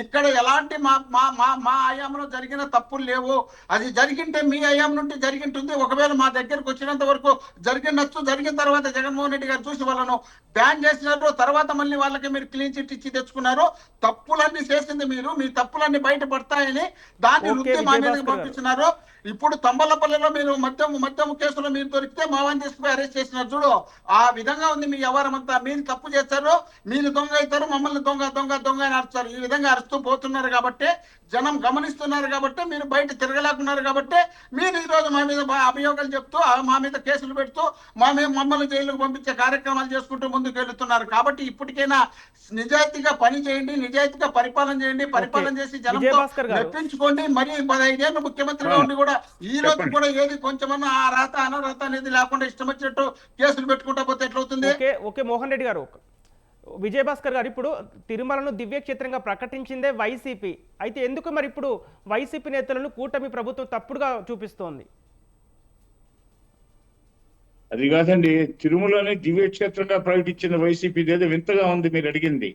ఇక్కడ ఎలాంటి మా హయాంలో జరిగిన తప్పులు లేవు. అది జరిగింటే మీ హయాం నుండి జరిగింటుంది. ఒకవేళ మా దగ్గరకు వచ్చినంత వరకు జరిగినచ్చు. జరిగిన తర్వాత జగన్మోహన్ రెడ్డి గారు చూసి వాళ్ళను బ్యాన్ చేసినారు. తర్వాత మళ్ళీ వాళ్ళకి మీరు క్లీన్ చిట్ ఇచ్చి తెచ్చుకున్నారు. పంపించినారు. తప్పులన్నీ చేసింది మీరు, మీ తప్పులన్నీ బయటపడతాయని దాన్ని ఓకే, రుద్ది మా మీదకి విజయభాస్కర్ గారు. పంపించినారు. ఇప్పుడు తంబలపల్లిలో మీరు మద్యం కేసులో మీరు దొరికితే మావని తీసుకుపోయి అరెస్ట్ చేసినారు చూడు. ఆ విధంగా ఉంది మీ వ్యవహారం అంతా. మీరు తప్పు చేస్తారు, మీరు దొంగ అవుతారు, మమ్మల్ని దొంగ దొంగ దొంగ అని అరుస్తారు. ఈ విధంగా అరుస్తూ పోతున్నారు కాబట్టి, జనం గమనిస్తున్నారు కాబట్టి, మీరు బయట తిరగలేకున్నారు కాబట్టి మీరు ఈ రోజు మా మీద అభియోగాలు చెప్తూ, మా మీద కేసులు పెడుతూ, మమ్మల్ని జైలుకు పంపించే కార్యక్రమాలు చేసుకుంటూ ముందుకు వెళ్తున్నారు. కాబట్టి ఇప్పటికైనా నిజాయితీగా పని చేయండి, నిజాయితీగా పరిపాలన చేయండి. పరిపాలన చేసి జనంతో విజయభాస్కర్ గారు. మెప్పించుకోండి. మరి 15 ఏళ్ళు ముఖ్యమంత్రిగా ఉండి కూడా ఈ రోజు కూడా ఏది కొంచెమన్నా ఆ రాత అనరాత అనేది లేకుండా ఇష్టం వచ్చినట్టు కేసులు పెట్టుకుంటా పోతే ఎట్లవుతుంది? ఓకే ఓకే మోహన్ రెడ్డి గారు, విజయభాస్కర్ గారు, ఇప్పుడు తిరుమలను దివ్యక్షేత్రంగా ప్రకటించిందే వైసీపీ. అయితే ఎందుకు మరి ఇప్పుడు వైసీపీ నేతలను కూటమి ప్రభుత్వం తప్పుడుగా చూపిస్తోంది? అది కాదండి, తిరుమలని దివ్యక్షేత్రంగా ప్రకటించిన వైసీపీ ఏదో వింతగా ఉంది మీరు అడిగింది.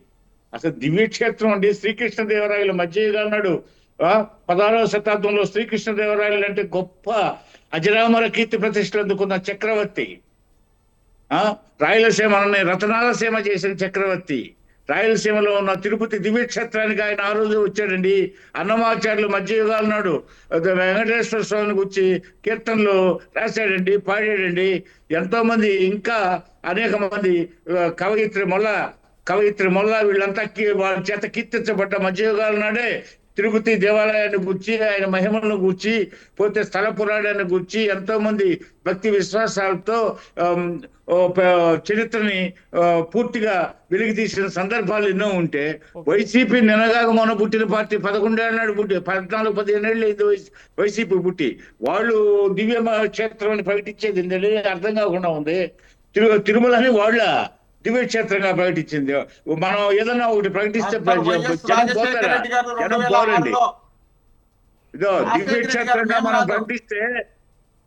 అసలు దివ్యక్షేత్రం అండి శ్రీకృష్ణదేవరాయల మధ్యయుగాల నాడు 16వ శతాబ్దంలో శ్రీకృష్ణదేవరాయలు అంటే గొప్ప అజరామర కీర్తి ప్రతిష్టలు అందుకున్న చక్రవర్తి. రాయలసీమని రతనాలసీమ చేసిన చక్రవర్తి. రాయలసీమలో ఉన్న తిరుపతి దివ్యక్షేత్రానికి ఆయన ఆ రోజు వచ్చాడండి. అన్నమాచార్యులు మధ్యయుగాల నాడు వెంకటేశ్వర స్వామిని గురించి కీర్తనలు రాశాడండి, పాడాడండి. ఎంతో మంది ఇంకా అనేక మంది కవయిత్రి మొల్ల వీళ్ళంతా వాళ్ళ చేత కీర్తించబడ్డ మధ్యయుగాల నాడే తిరుపతి దేవాలయాన్ని గుర్చి, ఆయన మహిమలను గుర్చి, పోతే స్థల పురాణాన్ని గుర్చి ఎంతో మంది భక్తి విశ్వాసాలతో చరిత్రని పూర్తిగా వెలికి తీసిన సందర్భాలు ఎన్నో ఉంటే, వైసీపీ నినగాక మొన్న పుట్టిన పార్టీ 11 ఏళ్ళ నాడు పుట్టి 14-15 ఏళ్ళు అయింది వైసీపీ పుట్టి. వాళ్ళు దివ్య క్షేత్రం అని ప్రకటించేది అర్థం కాకుండా ఉంది. తిరుమలని వాళ్ళ దివ్యక్షేత్రంగా ప్రకటించింది. మనం ఏదన్నా ఒకటి ప్రకటిస్తే జనం పోతారా? జనం పోరండి. ఇదో దివ్యక్షేత్రంగా మనం ప్రకటిస్తే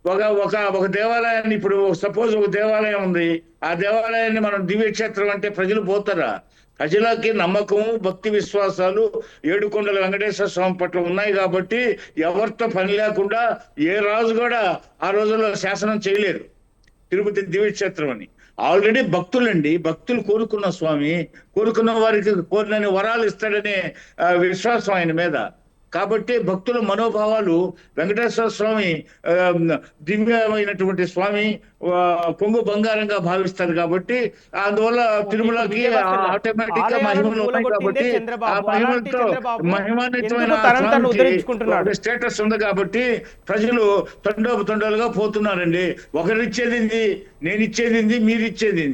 ఒక దేవాలయాన్ని, ఇప్పుడు సపోజ్ ఒక దేవాలయం ఉంది, ఆ దేవాలయాన్ని మనం దివ్యక్షేత్రం అంటే ప్రజలు పోతారా? ప్రజలకి నమ్మకము, భక్తి విశ్వాసాలు ఏడుకొండల వెంకటేశ్వర స్వామి పట్ల ఉన్నాయి కాబట్టి ఎవరితో పని లేకుండా ఏ రాజు కూడా ఆ రోజుల్లో శాసనం చేయలేరు తిరుపతి దివ్యక్షేత్రం అని. ఆల్రెడీ భక్తులు కోరుకున్న స్వామి, కోరుకున్న వారికి కోరినని వరాలు ఇస్తాడనే విశ్వాసం ఆయన మీద. కాబట్టి భక్తుల మనోభావాలు వెంకటేశ్వర స్వామి దివ్యమైనటువంటి స్వామి కొంగు బంగారంగా భావిస్తారు కాబట్టి అందువల్ల తిరుమలకి ఆటోమేటిక్ గా మహిమలు ఉన్నాయి కాబట్టి ఆ మహిమలతో మహిమాన్వితమైన స్టేటస్ ఉంది కాబట్టి ప్రజలు తండోలుగా పోతున్నారండి. ఒకరిచ్చేది నేను ఇచ్చేది, మీరు ఇచ్చేది,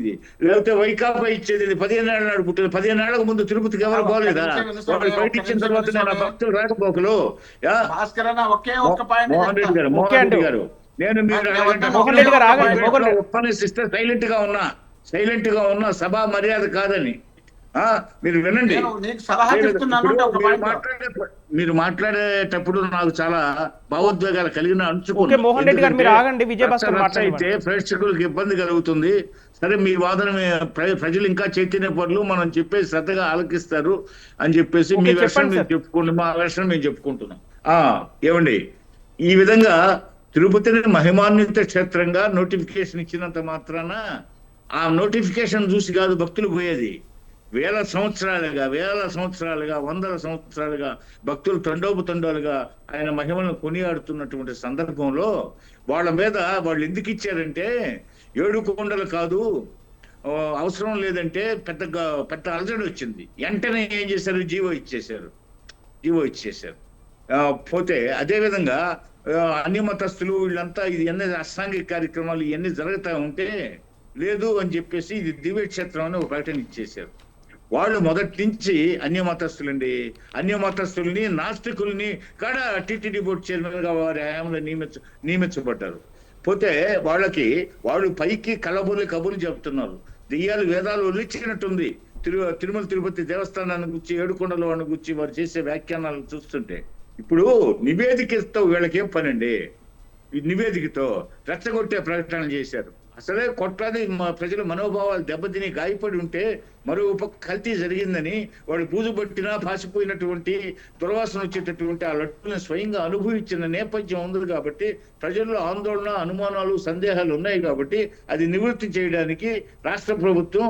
లేకపోతే వైకాపా ఇచ్చేది. 15 ఏళ్ళ నాడు పుట్టిన 15 ఏళ్లకు ముందు తిరుపతికి ఎవరు పోలేదా? వాళ్ళు బయట ఇచ్చిన తర్వాత నేను భక్తులు రాకపోకలు. మోహన్ రెడ్డి గారు, నేను మీరు ఒప్పనిస్తే సైలెంట్ గా ఉన్నా సభా మర్యాద కాదని మీరు వినండి. మీరు మాట్లాడేటప్పుడు నాకు చాలా భావోద్వేగాలు కలిగిన అయితే ప్రేక్షకులకు ఇబ్బంది కలుగుతుంది. సరే, మీ వాదన ప్రజలు ఇంకా చైతన్య పనులు మనం చెప్పేసి శ్రద్ధగా ఆలకిస్తారు అని చెప్పేసి మీ వెర్షన్ మీరు చెప్పుకోండి, మా వెర్షన్ మేము చెప్పుకుంటున్నాం. ఏమండి, ఈ విధంగా తిరుపతిని మహిమాన్విత క్షేత్రంగా నోటిఫికేషన్ ఇచ్చినంత మాత్రాన ఆ నోటిఫికేషన్ చూసి కాదు భక్తులు పోయేది. వేల సంవత్సరాలుగా 100 సంవత్సరాలుగా భక్తులు తండోలుగా ఆయన మహిమలను కొనియాడుతున్నటువంటి సందర్భంలో వాళ్ళ మీద వాళ్ళు ఎందుకు ఇచ్చారంటే, 7 కొండలు కాదు, అవసరం లేదంటే పెద్ద అలజడి వచ్చింది. వెంటనే ఏం చేశారు? జీవో ఇచ్చేశారు. పోతే అదేవిధంగా అన్ని మతస్థులు వీళ్ళంతా ఇవన్నీ అసాంఘిక కార్యక్రమాలు ఇవన్నీ జరుగుతూ ఉంటే లేదు అని చెప్పేసి ఇది దివ్యక్షేత్రం అని ఒక ప్రకటన ఇచ్చేశారు. వాళ్ళు మొదటి నుంచి అన్యమతస్థుల్ని నాస్తికుల్ని కూడా టీటీడీ బోర్డు చైర్మన్ గా వారి హయాంలో నియమించబడ్డారు. పోతే వాళ్ళు పైకి కబుర్లు చెప్తున్నారు. దెయ్యాలు వేదాలు వదిలించినట్టుంది. తిరుమల తిరుపతి దేవస్థానాన్ని గురించి, ఏడుకొండల వాడిని గురించి వారు చేసే వ్యాఖ్యానాలు చూస్తుంటే. ఇప్పుడు నివేదికతో వీళ్ళకేం పనండి? ఈ నివేదికతో రెచ్చగొట్టే ప్రకటనలు చేశారు. అసలే కొట్లాది ప్రజల మనోభావాలు దెబ్బతిని గాయపడి ఉంటే మరో పక్క కల్తీ జరిగిందని వాడు బూజు పట్టినా పాసిపోయినటువంటి దుర్వాసన వచ్చేటటువంటి ఆ లడ్డులను స్వయంగా అనుభవించిన నేపథ్యం ఉంది కాబట్టి ప్రజల్లో ఆందోళన, అనుమానాలు, సందేహాలు ఉన్నాయి కాబట్టి అది నివృత్తి చేయడానికి రాష్ట్ర ప్రభుత్వం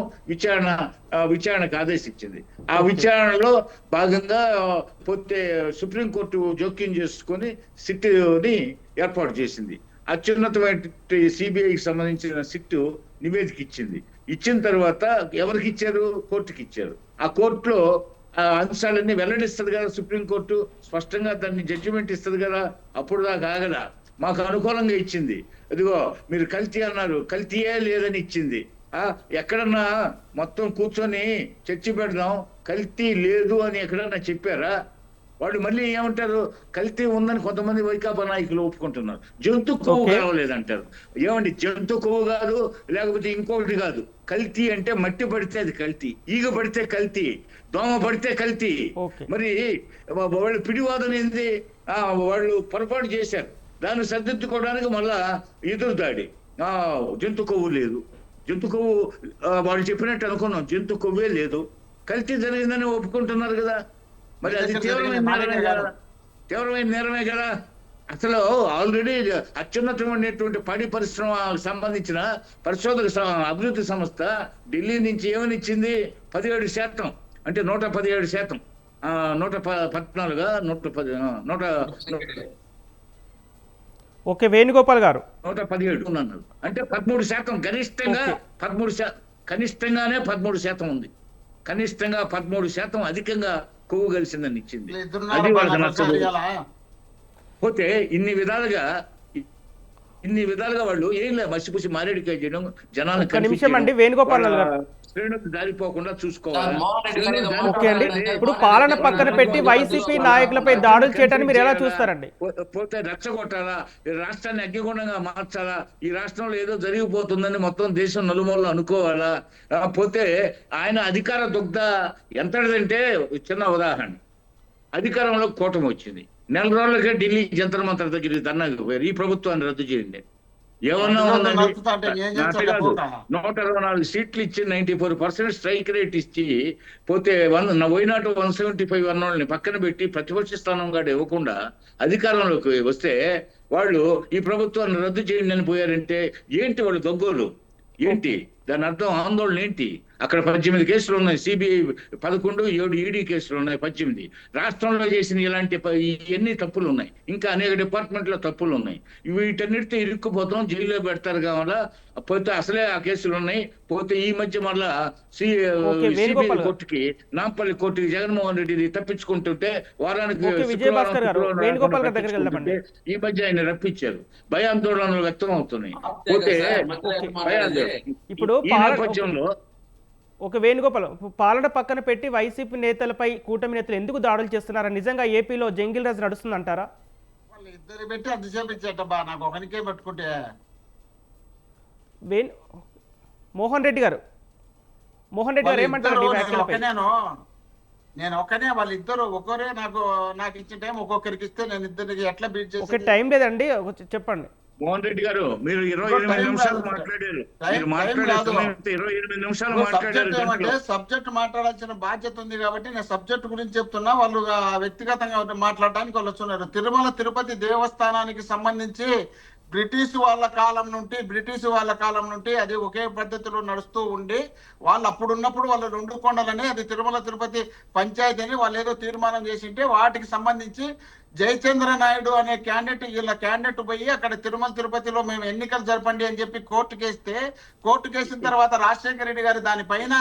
విచారణకు ఆదేశించింది. ఆ విచారణలో భాగంగా పోతే సుప్రీంకోర్టు జోక్యం చేసుకొని సిట్ని ఏర్పాటు చేసింది. అత్యున్నతమైన సిబిఐకి సంబంధించిన సిట్ నివేదిక ఇచ్చింది. ఇచ్చిన తర్వాత ఎవరికి ఇచ్చారు? కోర్టుకి ఇచ్చారు. ఆ కోర్టులో ఆ అంశాలన్నీ వెల్లడిస్తుంది కదా సుప్రీంకోర్టు, స్పష్టంగా దాన్ని జడ్జిమెంట్ ఇస్తుంది కదా. అప్పుడు దాకా ఆగదా, మాకు అనుకూలంగా ఇచ్చింది. ఇదిగో మీరు కల్తీ అన్నారు, కల్తీయే లేదని ఇచ్చింది. ఎక్కడన్నా మొత్తం కూర్చొని చర్చ పెడదాం, కల్తీ లేదు అని ఎక్కడన్నా చెప్పారా? వాళ్ళు మళ్ళీ ఏమంటారు, కల్తీ ఉందని కొంతమంది వైకాపా నాయకులు ఒప్పుకుంటున్నారు. జంతు కొవ్వు కావలేదంటారు. ఏమండి, జంతు కొవ్వు కాదు, లేకపోతే ఇంకొకటి కాదు. కల్తీ అంటే మట్టి పడితే అది కల్తీ, ఈగ పడితే కల్తీ, దోమ పడితే కల్తీ. మరి వాళ్ళు పిడివాదన ఏంది? వాళ్ళు పొరపాటు చేశారు, దాన్ని సర్దిద్దుకోవడానికి మళ్ళా ఎదురు దాడి. జంతు కొవ్వు లేదు, జంతు కొవ్వు వాళ్ళు చెప్పినట్టు అనుకున్నాం, జంతు కొవ్వే లేదు, కల్తీ జరిగిందని ఒప్పుకుంటున్నారు కదా. మరి అది తీవ్రమైన నేరమే కదా. అసలు ఆల్రెడీ అత్యున్నతమైనటువంటి పాడి పరిశ్రమకు సంబంధించిన పరిశోధక అభివృద్ధి సంస్థ ఢిల్లీ నుంచి ఏమని ఇచ్చింది? 17%, అంటే 117%, 114, ఓకే వేణుగోపాల్ గారు 117 అన్నారు. అంటే 13%, గరిష్టంగా 13%, కనిష్టంగానే 13% ఉంది. కనిష్టంగా 13% అధికంగా కొవ్వు కలిసిందని ఇచ్చింది. అది వాళ్ళకి నచ్చదు. పోతే ఇన్ని విధాలుగా వాళ్ళు ఏం లేదు, మసిపూసి మారేడికాయ చేయడం, జనాలను శ్రేణులకు దారిపోకుండా చూసుకోవాలి. ఓకే అండి, ఇప్పుడు పాలన పక్కన పెట్టి వైసీపీ నాయకులపై దాడులు చేయడానికి మీరు ఎలా చూస్తారండి? పోతే రెచ్చగొట్టాలా, రాష్ట్రాన్ని అగ్నిగుండంగా మార్చాలా, ఈ రాష్ట్రంలో ఏదో జరిగిపోతుందని మొత్తం దేశం నలుమూలలో అనుకోవాలా? పోతే ఆయన అధికార దుగ్ధ ఎంతటిదంటే, చిన్న ఉదాహరణ, అధికారంలో కూటమి వచ్చింది, నెల రోజులకే ఢిల్లీ జంతర్ మంతర్ దగ్గరికి ధర్నాకి పోయారు, ఈ ప్రభుత్వాన్ని రద్దు చేయండి. ఏమన్నా ఉందండి? 124 సీట్లు ఇచ్చి 94% స్ట్రైక్ రేట్ ఇచ్చి పోతే వైనాటు 175 అన్నోళ్ళని పక్కన పెట్టి ప్రతిపక్ష స్థానం కూడా ఇవ్వకుండా అధికారంలోకి వస్తే వాళ్ళు ఈ ప్రభుత్వాన్ని రద్దు చేయండి అని పోయారంటే ఏంటి వాళ్ళు దొంగోలు? ఏంటి దాని అర్థం? ఆందోళన ఏంటి? అక్కడ 18 కేసులు ఉన్నాయి, సిబిఐ 11, 7 ఈడీ కేసులు ఉన్నాయి, 18. రాష్ట్రంలో చేసిన ఇలాంటి ఎన్ని తప్పులు ఉన్నాయి, ఇంకా అనేక డిపార్ట్మెంట్లో తప్పులు ఉన్నాయి. వీటన్నిటితో ఇరుక్కుపోతాం, జైల్లో పెడతారు కావాలా. పోతే అసలే ఆ కేసులు ఉన్నాయి. పోతే ఈ మధ్య మళ్ళా సిబిఐ కోర్టుకి, నాంపల్లి కోర్టుకి జగన్మోహన్ రెడ్డిని తప్పించుకుంటుంటే వారానికి ఈ మధ్య ఆయన రప్పించారు. భయాందోళనలు వ్యక్తం అవుతున్నాయి. పోతే ఇప్పుడు నేపథ్యంలో ఒక వేణుగోపాల్, పాలన పక్కన పెట్టి వైసీపీ నేతలపై కూటమి నేతలు ఎందుకు దాడులు చేస్తున్నారా? నిజంగా ఏపీలో జంగిల్ రాజ్ నడుస్తుందంటారా? వాళ్ళు ఇద్దరు పెట్టి అది చేపించటబ్బా, నాకు ఒకరికే పెట్టుకుంటే. మోహన్ రెడ్డి గారు ఏమంటారు? నేను ఒక్కనే, వాళ్ళిద్దరు ఒకరే నాకు ఇచ్చిన టైం ఒక్కొక్కరికి ఇస్తే నేను ఇద్దరికి ఎట్లా బీట్ చేసి. ఒక టైం లేదండి, చెప్పండి. మోహన్ రెడ్డి గారు, మీరు 28 నిమిషాలు మాట్లాడారు. 28 నిమిషాలు మాట్లాడారు. సబ్జెక్ట్ మాట్లాడాల్సిన బాధ్యత ఉంది కాబట్టి నేను సబ్జెక్ట్ గురించి చెప్తున్నా. వాళ్ళు వ్యక్తిగతంగా మాట్లాడడానికి వాళ్ళు వస్తున్నారు. తిరుమల తిరుపతి దేవస్థానానికి సంబంధించి బ్రిటిష్ వాళ్ళ కాలం నుండి అది ఒకే పద్ధతిలో నడుస్తూ ఉండి, వాళ్ళు అప్పుడున్నప్పుడు వాళ్ళు 2 కొండలని, అది తిరుమల తిరుపతి పంచాయతీ అని వాళ్ళు ఏదో తీర్మానం చేసింటే వాటికి సంబంధించి జయచంద్ర నాయుడు అనే వీళ్ళ క్యాండిడేట్ పోయి అక్కడ తిరుమల తిరుపతిలో మేము ఎన్నికలు జరపండి అని చెప్పి కోర్టు కేసిన తర్వాత రాజశేఖర రెడ్డి గారు దానిపైన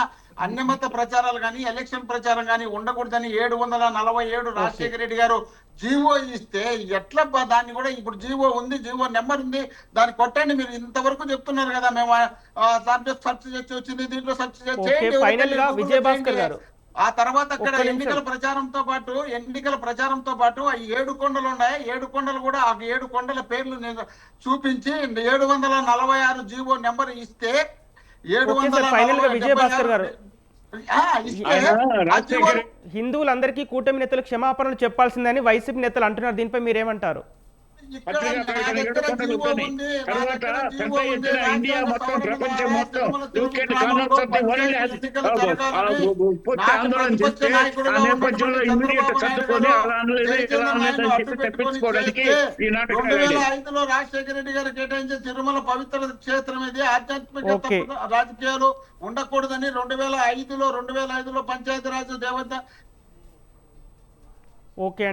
అన్యమత ప్రచారాలు కానీ ఎలక్షన్ ప్రచారం కానీ ఉండకూడదని 747 రాజశేఖర రెడ్డి గారు జీవో ఇస్తే ఎట్లా దాన్ని కూడా ఇప్పుడు జీవో ఉంది, జీవో నెంబర్ ఉంది, దాన్ని కొట్టండి. మీరు ఇంతవరకు చెప్తున్నారు కదా, మేము సబ్జెక్ట్ సెర్చ్ చేసి వచ్చింది, దీంట్లో సెర్చ్ చేయండి. ఆ తర్వాత అక్కడ ఎన్నికల ప్రచారంతో పాటు ఆ 7 కొండలు ఉన్నాయి. 7 కొండలు కూడా ఆ 7 కొండల పేర్లు చూపించి 746 జీవో నెంబర్ ఇస్తే 700 హిందువులందరికీ కూటమి నేతలు క్షమాపణలు చెప్పాల్సిందని వైసీపీ నేతలు అంటున్నారు. దీనిపై మీరేమంటారు? ఇక్కడ పత్రికా నా ప్రకటన దగ్గర కొండలు జీవో ఉంటాయి. ఉంది, నా తర్వాత దగ్గర జీవో పెద్ద ఉంది. ఎత్తున ఇండియా రాజ్యాంగ మొత్తం, సవరణ ప్రపంచం ద్వారా మొత్తం తిరుమల తిరుపతి యూకే గ్రామంలో commons of the world panchayat ఎన్నికలు జరగాలని పూర్తి నాకు ఆందోళన ప్రతిపక్ష చేస్తే నాయకుడిగా ఆ నేపథ్యంలో ఉన్నటువంటి ఇమ్మీడియట్ చంద్రబాబు నాయుడు సర్దుకొని గారు అలా అనలేదు ఇలా జయచంద్ర అనలేదు నాయుడు అని అడ్డు చెప్పి పెట్టుకొని తప్పించుకోవడానికి చేస్తే ఈ నాటకాలు ఆడాడు. 2005లో రాజశేఖర రెడ్డి గారు కేటాయించే తిరుమల పవిత్ర క్షేత్రం ఇది, ఆధ్యాత్మిక ఓకే. రాజకీయాలు ఉండకూడదని 2005లో పంచాయతీరాజ్ దేవత ఓకే